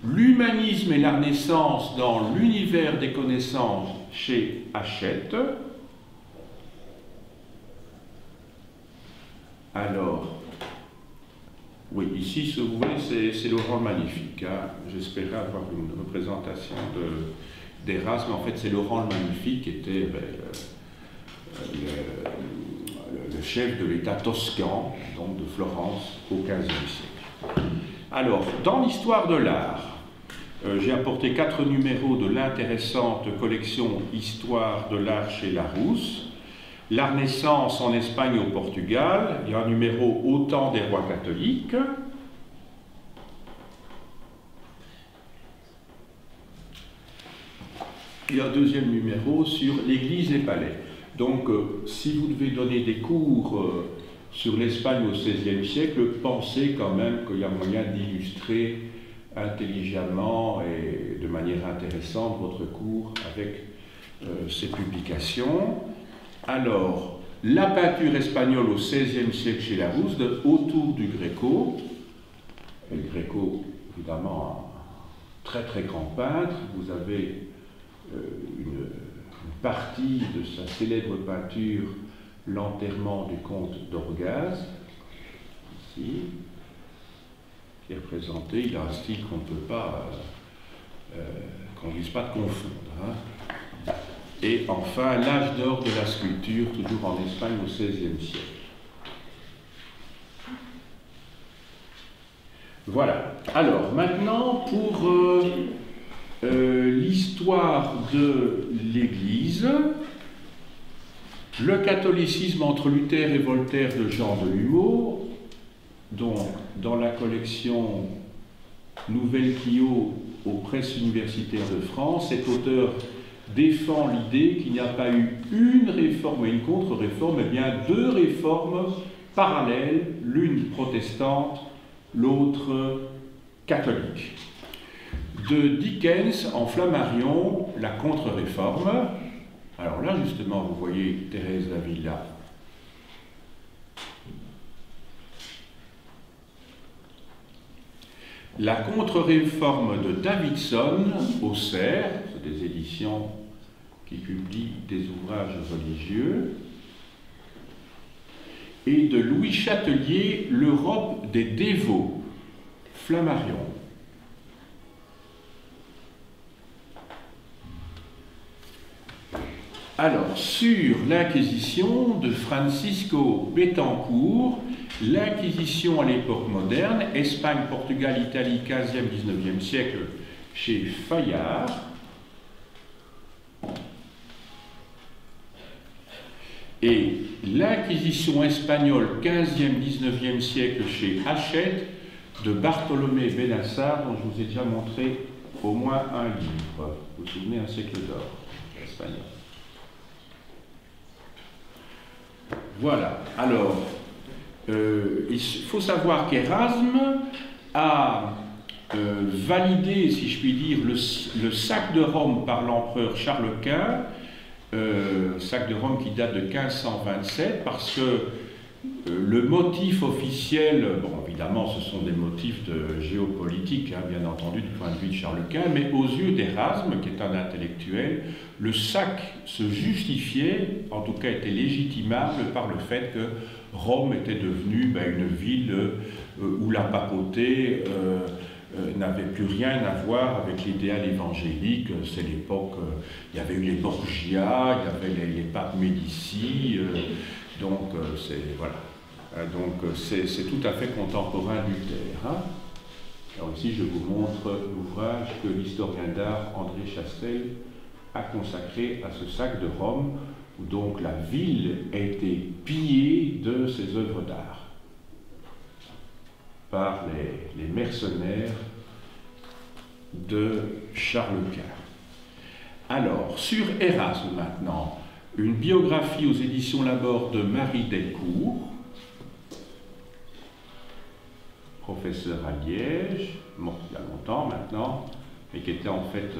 l'humanisme et la Renaissance dans l'univers des connaissances chez Hachette. Alors, oui, ici, si vous voyez, c'est l'Oran Magnifique. Hein. J'espérais avoir une représentation d'Erasme. En fait, c'est l'Oran Magnifique qui était le chef de l'État toscan, donc de Florence, au XVe siècle. Alors, dans l'histoire de l'art, j'ai apporté 4 numéros de l'intéressante collection Histoire de l'art chez Larousse. La Renaissance en Espagne et au Portugal, il y a un numéro au temps des rois catholiques. Il y a un deuxième numéro sur l'Église et palais. Donc, si vous devez donner des cours sur l'Espagne au XVIe siècle, pensez quand même qu'il y a moyen d'illustrer intelligemment et de manière intéressante votre cours avec ces publications. Alors, la peinture espagnole au XVIe siècle chez Larousse, autour du Gréco. Et le Gréco, évidemment, un très très grand peintre. Vous avez une partie de sa célèbre peinture, L'enterrement du comte d'Orgaz, ici, qui est représenté. Il a un style qu'on ne peut pas, qu'on ne risque pas de confondre. Hein. Et enfin, l'âge d'or de la sculpture, toujours en Espagne au XVIe siècle. Voilà. Alors, maintenant, pour l'histoire de l'Église, le catholicisme entre Luther et Voltaire de Jean de Humeau, donc dans la collection Nouvelle Clio aux presses universitaires de France, cet auteur défend l'idée qu'il n'y a pas eu une réforme et une contre-réforme, mais bien 2 réformes parallèles, l'une protestante, l'autre catholique. De Dickens en Flammarion, la contre-réforme. Alors là, justement, vous voyez Thérèse d'Avila. La contre-réforme de Davidson au Cerf, c'est des éditions qui publient des ouvrages religieux, et de Louis Châtelier, l'Europe des dévots, Flammarion. Alors, sur l'Inquisition de Francisco Betancourt, l'Inquisition à l'époque moderne, Espagne, Portugal, Italie, 15e, 19e siècle, chez Fayard. Et l'Inquisition espagnole, 15e, 19e siècle, chez Hachette, de Bartholomé Benassar, dont je vous ai déjà montré au moins un livre. Vous vous souvenez, Un siècle d'or, espagnol. Voilà. Alors, il faut savoir qu'Érasme a validé, si je puis dire, le sac de Rome par l'empereur Charles Quint, sac de Rome qui date de 1527, parce que le motif officiel, bon, évidemment, ce sont des motifs de géopolitique, hein, bien entendu, du point de vue de Charles Quint, mais aux yeux d'Érasme, qui est un intellectuel, le sac se justifiait, en tout cas était légitimable par le fait que Rome était devenue une ville où la papauté n'avait plus rien à voir avec l'idéal évangélique. C'est l'époque, il y avait eu les Borgia, il y avait les papes Médicis, donc c'est voilà. Donc c'est tout à fait contemporain du Luther. Hein. Alors ici, je vous montre l'ouvrage que l'historien d'art André Chastel a consacré à ce sac de Rome, où donc la ville a été pillée de ses œuvres d'art par les mercenaires de Charles Quint. Alors, sur Érasme maintenant, une biographie aux éditions Laborde de Marie Delcourt. professeur à Liège, mort il y a longtemps maintenant, mais qui était en fait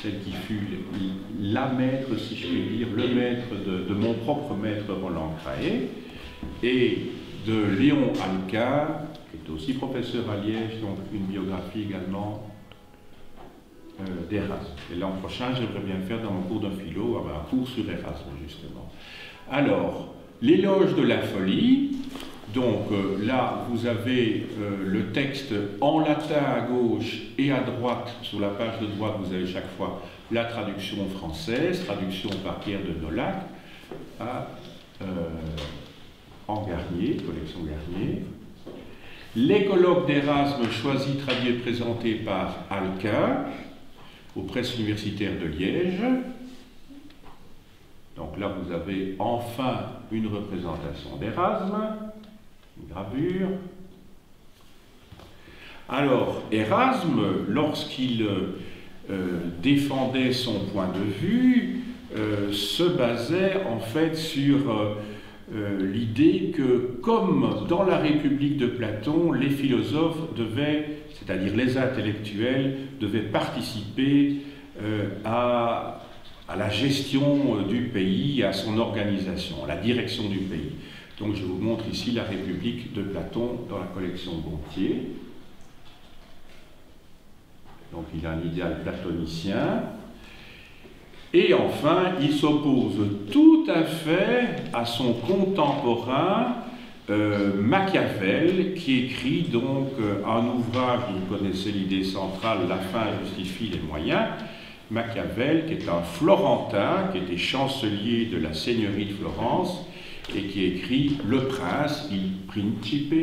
celle qui fut la maître, si je puis dire, le maître de mon propre maître Roland Craé, et de Léon Alquin, qui est aussi professeur à Liège, donc une biographie également d'Erasme. Et l'an prochain, j'aimerais bien faire dans mon cours de philo, un cours sur Erasme, justement. Alors, l'éloge de la folie, donc là, vous avez le texte en latin à gauche et à droite, sur la page de droite, vous avez chaque fois la traduction française, traduction par Pierre de Nolac, en Garnier, collection Garnier. Les colloques d'Erasme choisis, traduits et présentés par Alquin, aux presses universitaires de Liège. Donc là, vous avez enfin une représentation d'Erasme, une gravure. Alors, Erasme, lorsqu'il défendait son point de vue, se basait en fait sur l'idée que, comme dans la République de Platon, les philosophes devaient, c'est-à-dire les intellectuels, devaient participer à la gestion du pays, à son organisation, à la direction du pays. Donc je vous montre ici la République de Platon dans la collection Gontier. Donc il a un idéal platonicien. Et enfin, il s'oppose tout à fait à son contemporain Machiavel, qui écrit donc un ouvrage, vous connaissez l'idée centrale, La fin justifie les moyens. Machiavel, qui est un Florentin, qui était chancelier de la seigneurie de Florence, et qui écrit Le Prince, Il Principe.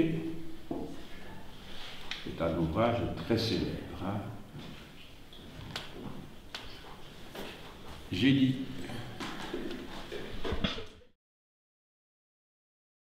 C'est un ouvrage très célèbre. Hein. J'ai dit